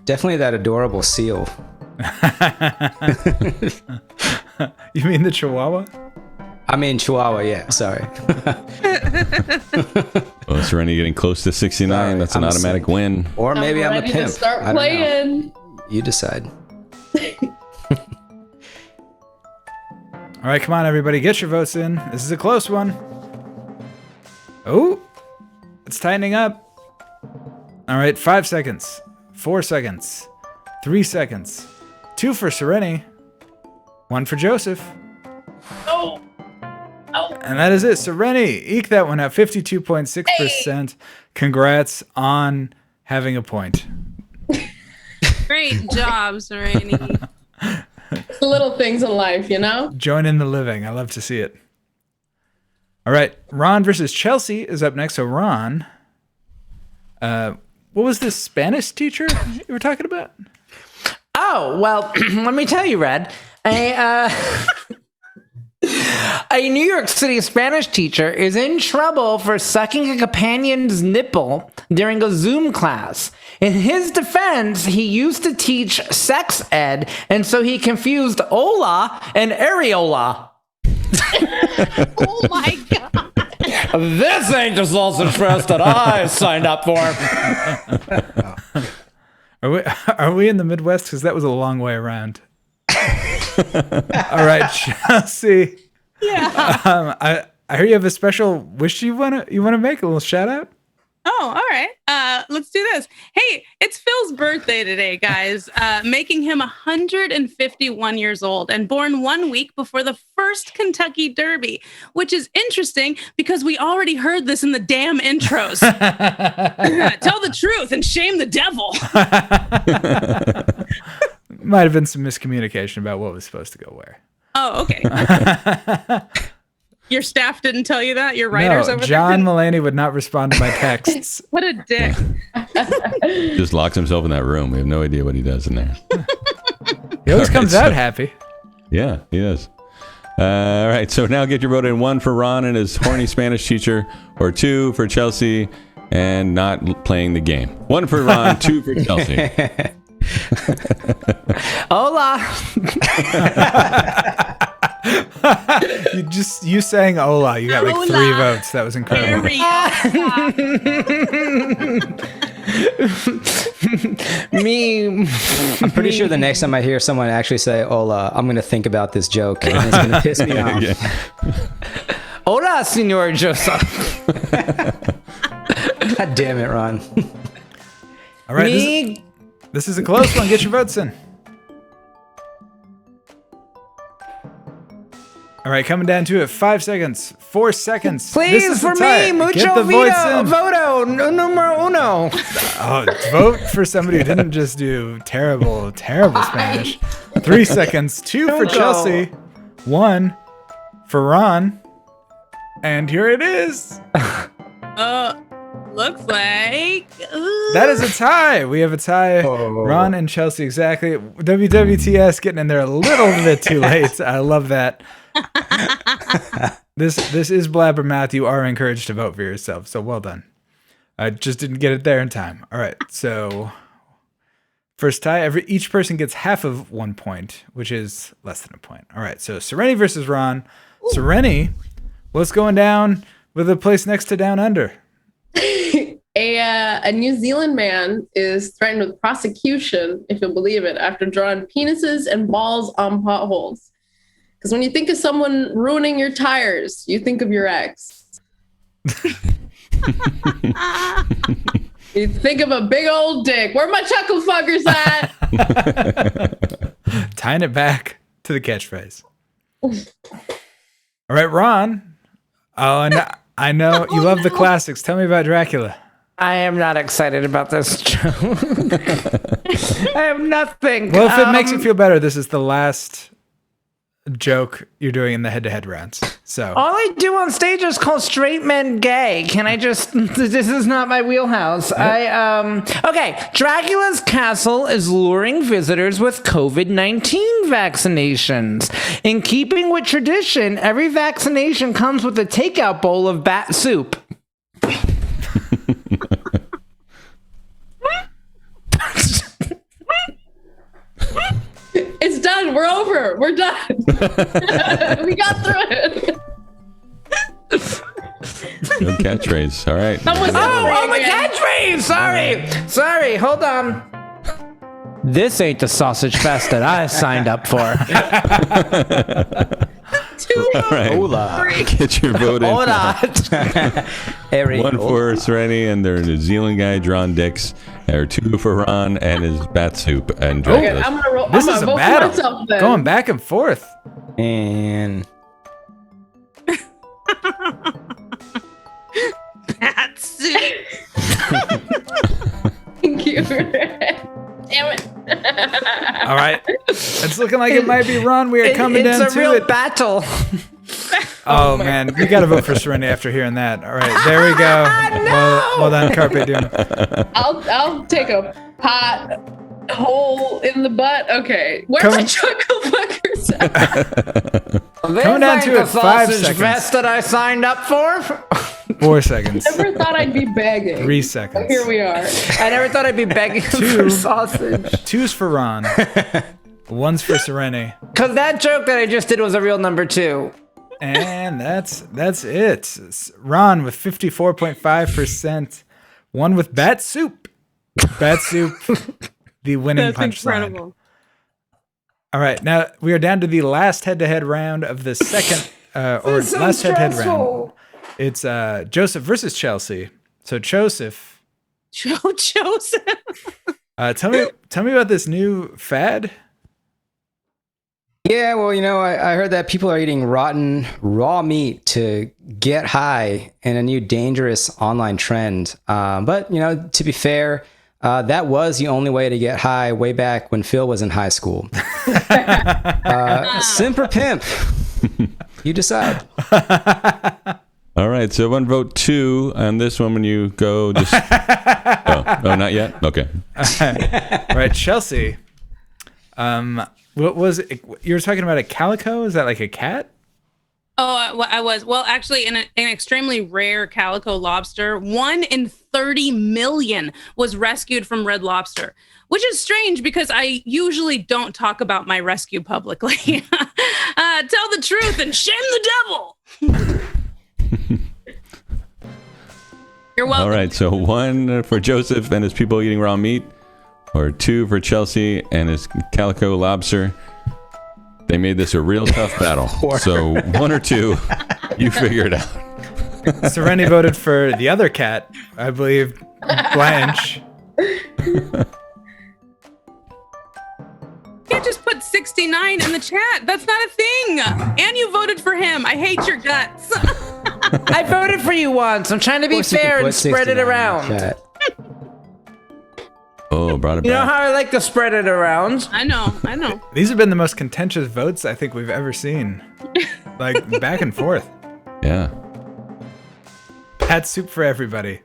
S6: Definitely that adorable seal.
S1: You mean the Chihuahua?
S6: I mean Chihuahua, yeah, sorry.
S2: Well, Sureni getting close to 69.
S6: Sorry,
S2: That's an
S6: I'm
S2: automatic
S6: sick.
S2: win.
S6: Or maybe I'm a
S3: ready
S6: pimp.
S3: to start
S6: I don't know.
S3: playing.
S6: You decide.
S1: All right, come on, everybody, get your votes in. This is a close one. Oh, it's tightening up. All right, 5 seconds, 4 seconds, 3 seconds, 2 for Sureni, 1 for Joseph.
S3: Oh.
S1: And that is it. Sureni, eke that one out, 52.6%. Congrats on having a point.
S5: Great job, Sureni.
S3: The little things in life, you know?
S1: Join in the living. I love to see it. All right, Ron versus Chelsea is up next. So Ron, what was this Spanish teacher you were talking about?
S4: Oh, well, let me tell you, Red. A New York City Spanish teacher is in trouble for sucking a companion's nipple during a Zoom class. In his defense, he used to teach sex ed, and so he confused hola and areola.
S5: Oh my God.
S4: This ain't the sausage fest that I signed up for.
S1: Are we in the Midwest? Because that was a long way around. All right, Chelsea.
S5: Yeah.
S1: I hear you have a special wish you wanna make a little shout out.
S5: Oh, all right. Let's do this. Hey, it's Phil's birthday today, guys, making him 151 years old and born 1 week before the first Kentucky Derby, which is interesting because we already heard this in the damn intros. Tell the truth and shame the devil.
S1: Might have been some miscommunication about what was supposed to go where.
S5: Oh, okay. Your staff didn't tell you that? Your writers over
S1: John
S5: there?
S1: Mulaney would not respond to my texts.
S5: What a dick.
S2: Just locks himself in that room. We have no idea what he does in there.
S1: He always comes out happy.
S2: Yeah, he does. All right, so now get your vote in. 1 for Ronn and his horny Spanish teacher, or 2 for Chelsea and not playing the game. 1 for Ronn, 2 for Chelsea.
S4: Hola.
S1: You saying hola, you got like 3 votes. That was incredible.
S4: Me.
S6: I'm pretty sure the next time I hear someone actually say "Hola," I'm gonna think about this joke, and it's gonna piss me off.
S2: Yeah.
S4: Hola, Senor Joseph.
S6: God damn it, Ron.
S1: All right,
S4: Me.
S1: this is a close one. Get your votes in. All right, coming down to it. 5 seconds. 4 seconds. This
S4: Please,
S1: is the
S4: for
S1: tie.
S4: me, mucho
S1: Get the votes in.
S4: voto, numero uno.
S1: Oh, vote for somebody who didn't just do terrible Spanish. 3 seconds. 2 for Chelsea. 1 for Ron. And here it is.
S5: Looks like
S1: That is a tie. We have a tie. Ron and Chelsea exactly. WWTS getting in there a little bit too late. I love that. This is Blabbermouth. You are encouraged to vote for yourself. So well done. I just didn't get it there in time. All right. So first tie. Each person gets half of 1 point, which is less than a point. All right. So Sureni versus Ron. Sureni, what's going down with the place next to Down Under?
S3: A New Zealand man is threatened with prosecution, if you'll believe it, after drawing penises and balls on potholes. Because when you think of someone ruining your tires, you think of your ex. You think of a big old dick. Where my chuckle fuckers at?
S1: Tying it back to the catchphrase. All right, Ron. Oh, and I know you love the classics. Tell me about Dracula.
S4: I am not excited about this joke. I have nothing.
S1: Well, if it makes you feel better, this is the last joke you're doing in the head-to-head rounds. So
S4: all I do on stage is call straight men gay. Can I just? This is not my wheelhouse. Okay. Dracula's castle is luring visitors with COVID-19 vaccinations. In keeping with tradition, every vaccination comes with a takeout bowl of bat soup.
S3: It's done. We're over. We're done. We got through it.
S2: Good catchphrase. All right.
S4: Oh, my catchphrase! Sorry. Hold on. This ain't the sausage fest that I signed up for.
S2: All right.
S6: Hola.
S2: Get your vote in.
S4: Hola.
S2: 1 for Sureni and their New Zealand guy, drawn dicks. Or 2 for Ron and his bat soup and
S3: Okay,
S2: Dracula.
S3: I'm gonna roll.
S1: this
S3: I'm
S1: is a
S3: gonna vote for
S1: battle.
S3: myself then.
S1: Going back and forth.
S6: And
S5: that's it.
S3: Thank you. Damn it.
S1: All right. It's looking like it might be Ron. We are coming down
S4: It's a
S1: to
S4: real
S1: it.
S4: battle.
S1: Oh, man. You got to vote for Sureni after hearing that. All right. There we go. Well done, Carpe Diem.
S3: I'll take a pot hole in the butt. Okay. Where's my chuckle fuckers at?
S1: Coming down to it, 5
S4: sausage
S1: seconds.
S4: fest that I signed up for.
S1: 4 seconds.
S3: Never thought I'd be begging.
S1: 3 seconds.
S3: Here we are.
S4: I never thought I'd be begging for sausage.
S1: 2's for Ron. 1's for Sureni.
S4: Because that joke that I just did was a real number 2.
S1: And that's it. Ron with 54.5%. 1 with bat soup. Bat soup, the winning
S5: That's
S1: punchline.
S5: incredible.
S1: All right, now we are down to the last head-to-head round of the second or last head round. It's Joseph versus Chelsea. So Joseph.
S5: Joseph.
S1: Tell me about this new fad.
S6: Yeah, well, I heard that people are eating rotten raw meat to get high in a new dangerous online trend. But, to be fair, that was the only way to get high way back when Phil was in high school. Simp or pimp? You decide.
S2: All right, so one vote 2 on this one when you go. Just oh, not yet? Okay.
S1: All right, Chelsea. What was it? You were talking about a calico? Is that like a cat?
S5: Oh, I was. Well, actually, an extremely rare calico lobster, 1 in 30 million, was rescued from Red Lobster, which is strange because I usually don't talk about my rescue publicly. Tell the truth and shame the devil. You're welcome.
S2: All right, so 1 for Joseph and his people eating raw meat, or 2 for Chelsea and his calico lobster. They made this a real tough battle. So 1 or 2, you figure it out.
S1: Sureni voted for the other cat, I believe, Blanche.
S5: You can't just put 69 in the chat. That's not a thing. And you voted for him. I hate your guts.
S4: I voted for you once. I'm trying to be fair and spread it around.
S2: Oh, brought it
S4: You know
S2: back.
S4: how I like to spread it around?
S5: I know.
S1: These have been the most contentious votes I think we've ever seen. Like, back and forth.
S2: Yeah.
S1: Bat soup for everybody.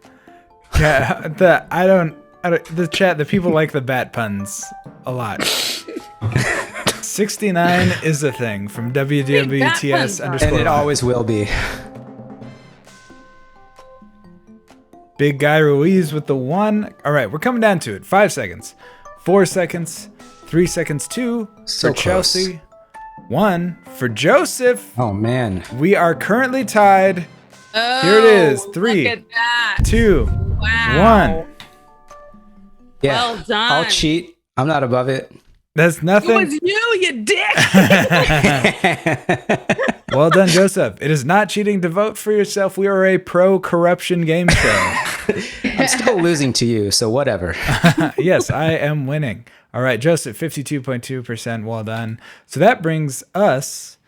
S1: Yeah, the chat, the people like the bat puns a lot. 69 is a thing from WWTS _
S6: And it always will be.
S1: Big Guy Ruiz with the 1. All right, we're coming down to it. 5 seconds. 4 seconds. 3 seconds, 2
S6: So
S1: for Chelsea. 1 for Joseph.
S6: Oh, man.
S1: We are currently tied.
S5: Oh,
S1: Here it is. 3,
S5: look at that.
S1: 2,
S5: Wow.
S1: 1.
S6: Yeah,
S5: Well done.
S6: I'll cheat. I'm not above it.
S1: That's
S5: It
S1: nothing.
S5: was you dick.
S1: Well done, Joseph. It is not cheating to vote for yourself. We are a pro-corruption game show.
S6: I'm still losing to you, so whatever.
S1: Yes, I am winning. All right, Joseph, 52.2%. Well done. So that brings us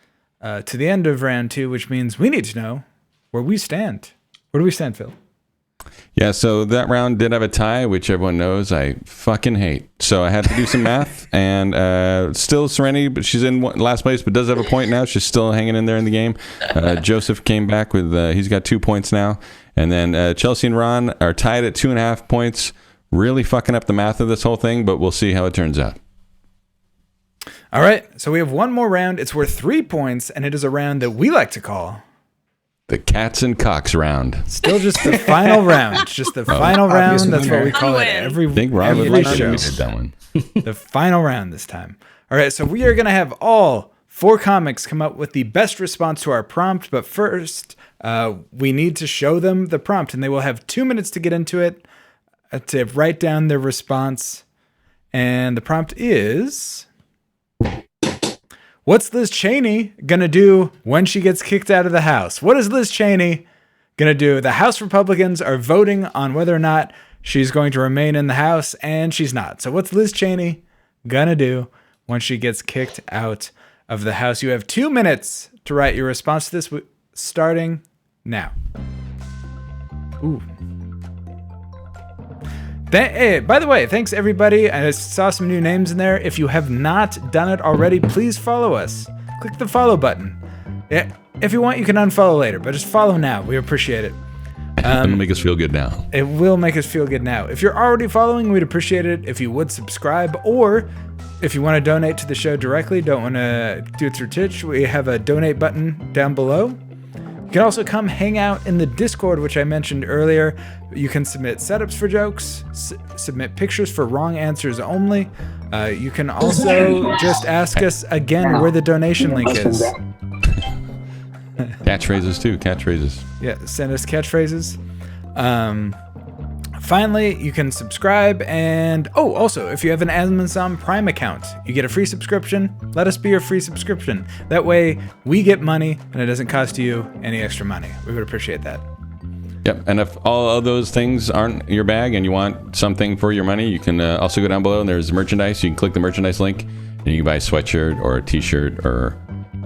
S1: to the end of round 2, which means we need to know where we stand. Where do we stand, Phil?
S2: Yeah, so that round did have a tie, which everyone knows I fucking hate. So I had to do some math, and still Sureni, but she's in last place, but does have a point now. She's still hanging in there in the game. Joseph came back with, he's got 2 points now. And then Chelsea and Ron are tied at 2.5 points. Really fucking up the math of this whole thing, but we'll see how it turns out.
S1: All right, so we have one more round. It's worth 3 points, and it is a round that we like to call
S2: The cats and cocks round.
S1: still just the final round. Just the final round. That's what we call it every
S2: I think Ron would
S1: every
S2: like
S1: show.
S2: to that one.
S1: The final round this time. All right, so we are going to have all 4 comics come up with the best response to our prompt, but first we need to show them the prompt, and they will have 2 minutes to get into it, to write down their response. And the prompt is, what's Liz Cheney gonna do when she gets kicked out of the House? What is Liz Cheney gonna do? The House Republicans are voting on whether or not she's going to remain in the House, and she's not. So what's Liz Cheney gonna do when she gets kicked out of the House? You have 2 minutes to write your response to this, starting now. Ooh. Hey, by the way, thanks everybody. I saw some new names in there. If you have not done it already, please follow us. Click the follow button. Yeah, if you want, you can unfollow later, but just follow now. We appreciate it.
S2: It'll make us feel good now.
S1: It will make us feel good now. If you're already following, we'd appreciate it if you would subscribe, or if you want to donate to the show directly, don't want to do it through Twitch, we have a donate button down below. You can also come hang out in the Discord, which I mentioned earlier. You can submit setups for jokes, submit pictures for wrong answers only. You can also just ask us again where the donation link is. Finally, you can subscribe, and also, if you have an Amazon Prime account, you get a free subscription. Let us be your free subscription. That way, we get money, and it doesn't cost you any extra money. We would appreciate that.
S2: Yep, and if all of those things aren't your bag and you want something for your money, you can also go down below and there's merchandise. You can click the merchandise link and you can buy a sweatshirt or a t-shirt or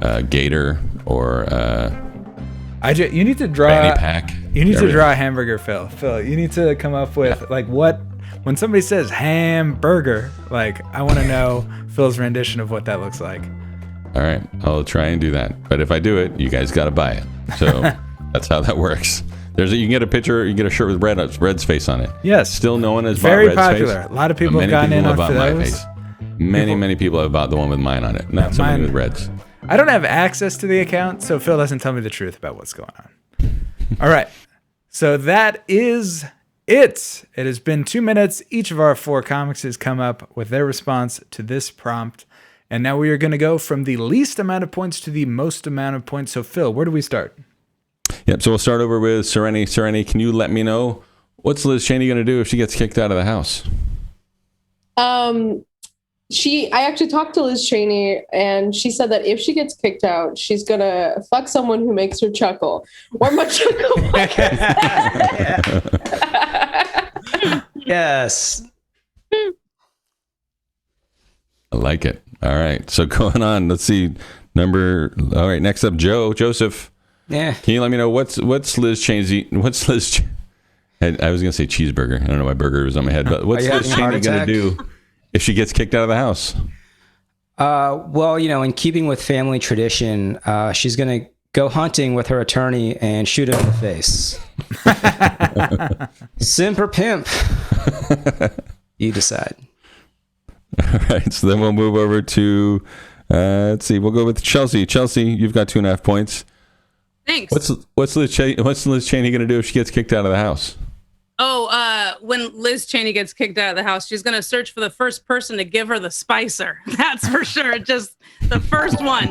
S2: a gator or
S1: you need to draw
S2: fanny pack.
S1: You need to draw a hamburger, Phil. Phil, you need to come up with like what when somebody says hamburger, like I want to know Phil's rendition of what that looks like.
S2: All right, I'll try and do that. But if I do it, you guys got to buy it. So that's how that works. You can get a picture, you can get a shirt with Red's face on it.
S1: Yes.
S2: Still no one has bought
S1: very
S2: Red's
S1: popular.
S2: face.
S1: A lot of people have gotten in on for those.
S2: Many people have bought the one with mine on it, not somebody with Red's.
S1: I don't have access to the account, so Phil doesn't tell me the truth about what's going on. All right. So that is it. It has been 2 minutes. Each of our 4 comics has come up with their response to this prompt. And now we are going to go from the least amount of points to the most amount of points. So Phil, where do we start?
S2: Yep, so we'll start over with Sureni. Sureni, can you let me know what's Liz Cheney going to do if she gets kicked out of the house?
S3: I actually talked to Liz Cheney, and she said that if she gets kicked out, she's gonna fuck someone who makes her chuckle. Or my chuckle.
S6: Yes.
S2: I like it. All right, so going on, let's see. All right, next up, Joseph.
S6: Yeah.
S2: Can you let me know what's Liz Cheney? I was gonna say cheeseburger. I don't know why burger was on my head, but what's Liz Cheney gonna do if she gets kicked out of the house?
S6: Well, in keeping with family tradition, she's gonna go hunting with her attorney and shoot him in the face. Simp or pimp? You decide.
S2: All right, so then we'll move over to let's see. We'll go with Chelsea. Chelsea, you've got 2.5 points.
S5: Thanks.
S2: What's Liz Cheney going to do if she gets kicked out of the house?
S5: When Liz Cheney gets kicked out of the house, she's going to search for the first person to give her the spicer. That's for sure. Just the first one.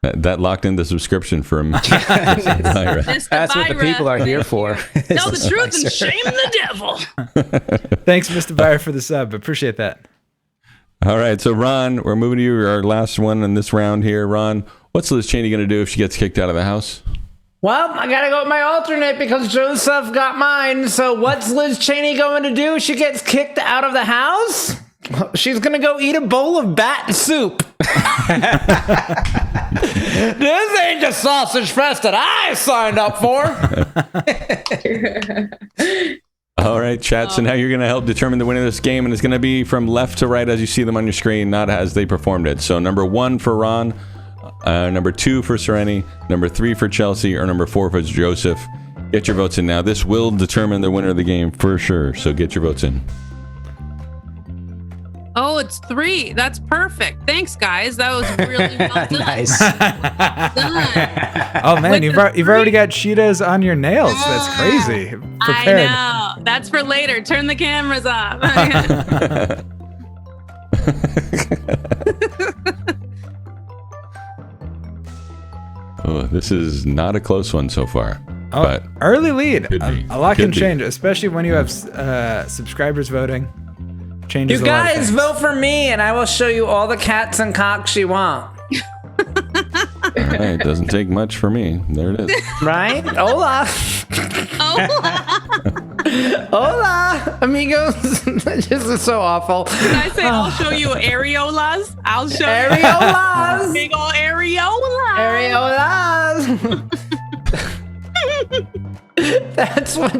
S2: That locked in the subscription for That's
S6: what the people are here for.
S5: Tell the truth and shame the devil.
S1: Thanks, Mr. Byer, for the sub. Appreciate that.
S2: All right, so Ron, we're moving to you, our last one in this round here. Ron, what's Liz Cheney going to do if she gets kicked out of the house?
S4: Well, I gotta go with my alternate because Joseph got mine. So what's Liz Cheney going to do if she gets kicked out of the house? She's gonna go eat a bowl of bat soup. This ain't the sausage fest that I signed up for.
S2: All right, chat. So now you're going to help determine the winner of this game, and it's going to be from left to right as you see them on your screen, not as they performed it. So number 1 for Ron, number 2 for Sureni, number 3 for Chelsea, or number 4 for Joseph. Get your votes in now. This will determine the winner of the game for sure. So get your votes in.
S5: Oh, it's 3. That's perfect. Thanks, guys. That was really well done.
S6: Nice.
S5: Done.
S1: Oh man, you've already got cheetahs on your nails. That's crazy. Prepared.
S5: I know. That's for later. Turn the cameras off.
S2: Oh, this is not a close one so far.
S1: Oh,
S2: but
S1: early lead.
S2: Could be.
S1: A lot
S2: Could
S1: can
S2: be.
S1: change, especially when you have subscribers voting. Changes
S4: You
S1: a lot of
S4: guys
S1: things.
S4: vote for me, and I will show you all the cats and cocks you want.
S2: all right, doesn't take much for me. There it is.
S4: Right? Hola. Hola, amigos. This is so awful.
S5: Did I say I'll show you areolas? I'll show
S4: Areolas.
S5: you big old areolas.
S4: Areolas. That's what.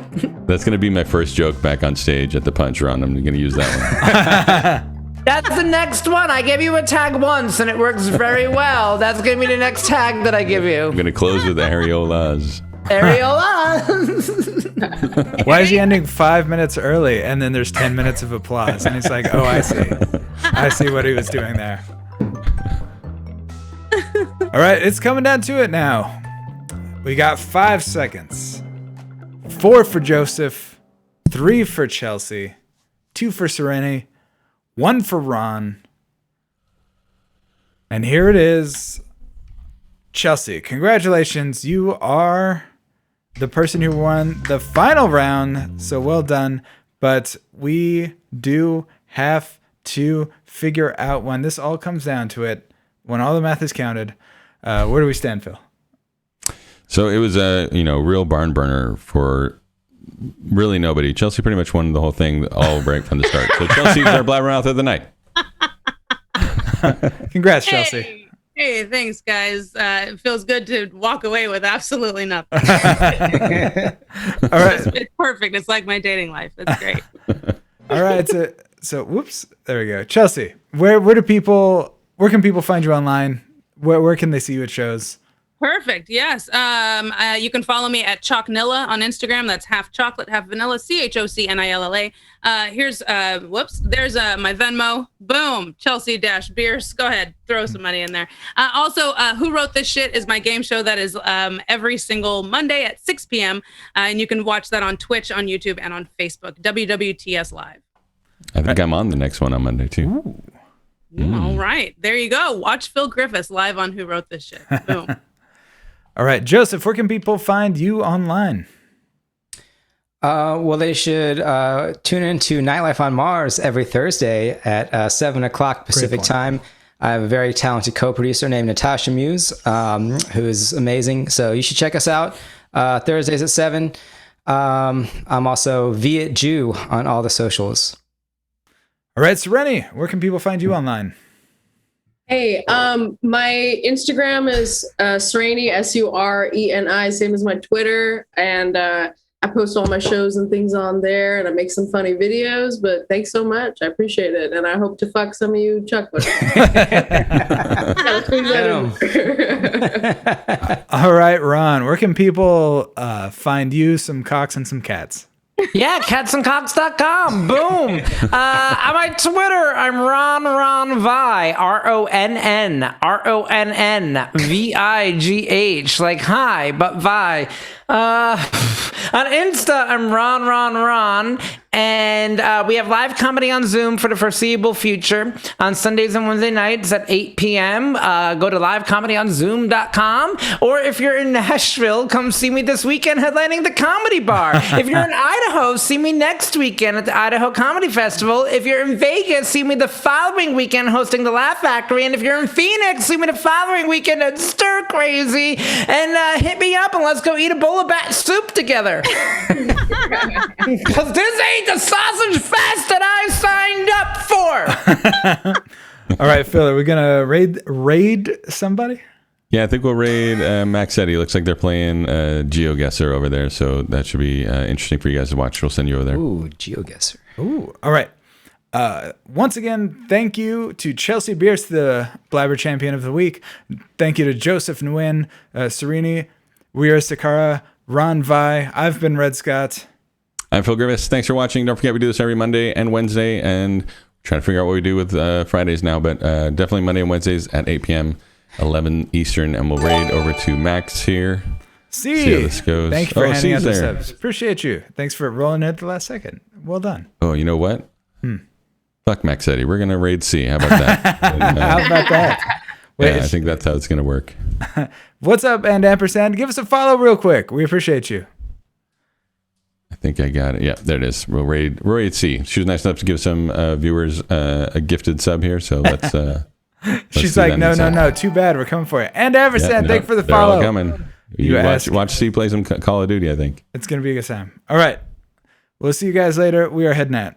S2: That's going to be my first joke back on stage at the Punch Run. I'm going to use that one.
S4: That's the next one. I gave you a tag once, and it works very well. That's gonna be the next tag that I give
S2: I'm
S4: you.
S2: going to close with areolas.
S4: Areolas.
S1: Why is he ending 5 minutes early and then there's 10 minutes of applause? And he's like, oh, I see. I see what he was doing there. All right, it's coming down to it now. We got 5 seconds. 4 for Joseph, 3 for Chelsea, 2 for Sureni, 1 for Ron. And here it is. Chelsea, congratulations. You are the person who won the final round. So well done. But we do have to figure out, when this all comes down to it, when all the math is counted, where do we stand, Phil?
S2: So it was a real barn burner for really nobody. Chelsea pretty much won the whole thing all right from the start. So Chelsea's our Blabbermouth of the night.
S1: Congrats, Chelsea.
S5: Hey, thanks, guys. It feels good to walk away with absolutely nothing.
S1: All right.
S5: It's perfect. It's like my dating life. It's great.
S1: All right. So whoops. There we go. Chelsea, where can people find you online? Where can they see you at shows?
S5: Perfect. Yes. You can follow me at Chocknilla on Instagram. That's half chocolate, half vanilla. CHOCNILLA. Here's There's my Venmo. Boom. Chelsea-Bearce. Go ahead. Throw some money in there. Also, Who Wrote This Shit is my game show that is every single Monday at 6 p.m. And you can watch that on Twitch, on YouTube, and on Facebook. WWTS Live.
S2: I think I'm on the next one on Monday too.
S5: All right. There you go. Watch Phil Griffiths live on Who Wrote This Shit. Boom.
S1: All right, Joseph, where can people find you online?
S6: Well, they should tune into Nightlife on Mars every Thursday at 7 o'clock Pacific time. I have a very talented co-producer named Natasha Muse, who's amazing. So you should check us out Thursdays at 7. I'm also Vigh Jew on all the socials.
S1: All right, Sureni, where can people find you online?
S3: Hey, my Instagram is Sureni, Sureni, same as my Twitter, and I post all my shows and things on there, and I make some funny videos. But thanks so much, I appreciate it, and I hope to fuck some of you chucklers.
S1: All right, Ron, where can people find you, some cocks and some cats?
S4: Yeah, catsandcocks.com. Boom. On my Twitter, I'm Ronn Vigh, RONNVIGH, like hi, but Vi. On Insta, I'm Ron. And we have live comedy on Zoom for the foreseeable future on Sundays and Wednesday nights at 8 p.m. Go to livecomedyonzoom.com. Or if you're in Nashville, come see me this weekend headlining the Comedy Bar. If you're in Idaho, see me next weekend at the Idaho Comedy Festival. If you're in Vegas, see me the following weekend hosting the Laugh Factory. And if you're in Phoenix, see me the following weekend at Stir Crazy. And hit me up and let's go eat a bowl of bat soup together. Because this ain't the sausage fest that I signed up for.
S1: All right, Phil, are we gonna raid somebody?
S2: Yeah, I think we'll raid Maxetti. Looks like they're playing GeoGuessr over there, so that should be interesting for you guys to watch. We'll send you over there.
S6: Ooh, GeoGuessr.
S1: Ooh, all right. Once again, thank you to Chelsea Bearce, the Blabber Champion of the Week. Thank you to Joseph Nguyen, Sureni, Weerasekera, Ronn Vigh. I've been Red Scott.
S2: I'm Phil Griffiths. Thanks for watching. Don't forget we do this every Monday and Wednesday, and trying to figure out what we do with Fridays now, but definitely Monday and Wednesdays at 8 p.m., 11 Eastern, and we'll raid over to Max here.
S1: See
S2: how this goes.
S1: Thank you for handing out the
S2: there.
S1: subs. Appreciate you. Thanks for rolling it at the last second. Well done.
S2: Oh, you know what? Fuck Maxetti. We're going to raid C. How about that?
S1: How about that? Wait,
S2: yeah, I think that's how it's going to work.
S1: What's up, and ampersand? Give us a follow real quick. We appreciate you.
S2: I think I got it. Yeah, there it is. We'll raid C. She was nice enough to give some viewers a gifted sub here, so let's
S1: She's like, no, too bad. We're coming for you. And ampersand, thank you for the
S2: they're
S1: follow.
S2: all coming. You watch C play some Call of Duty, I think.
S1: It's going to be a good time. All right. We'll see you guys later. We are heading out.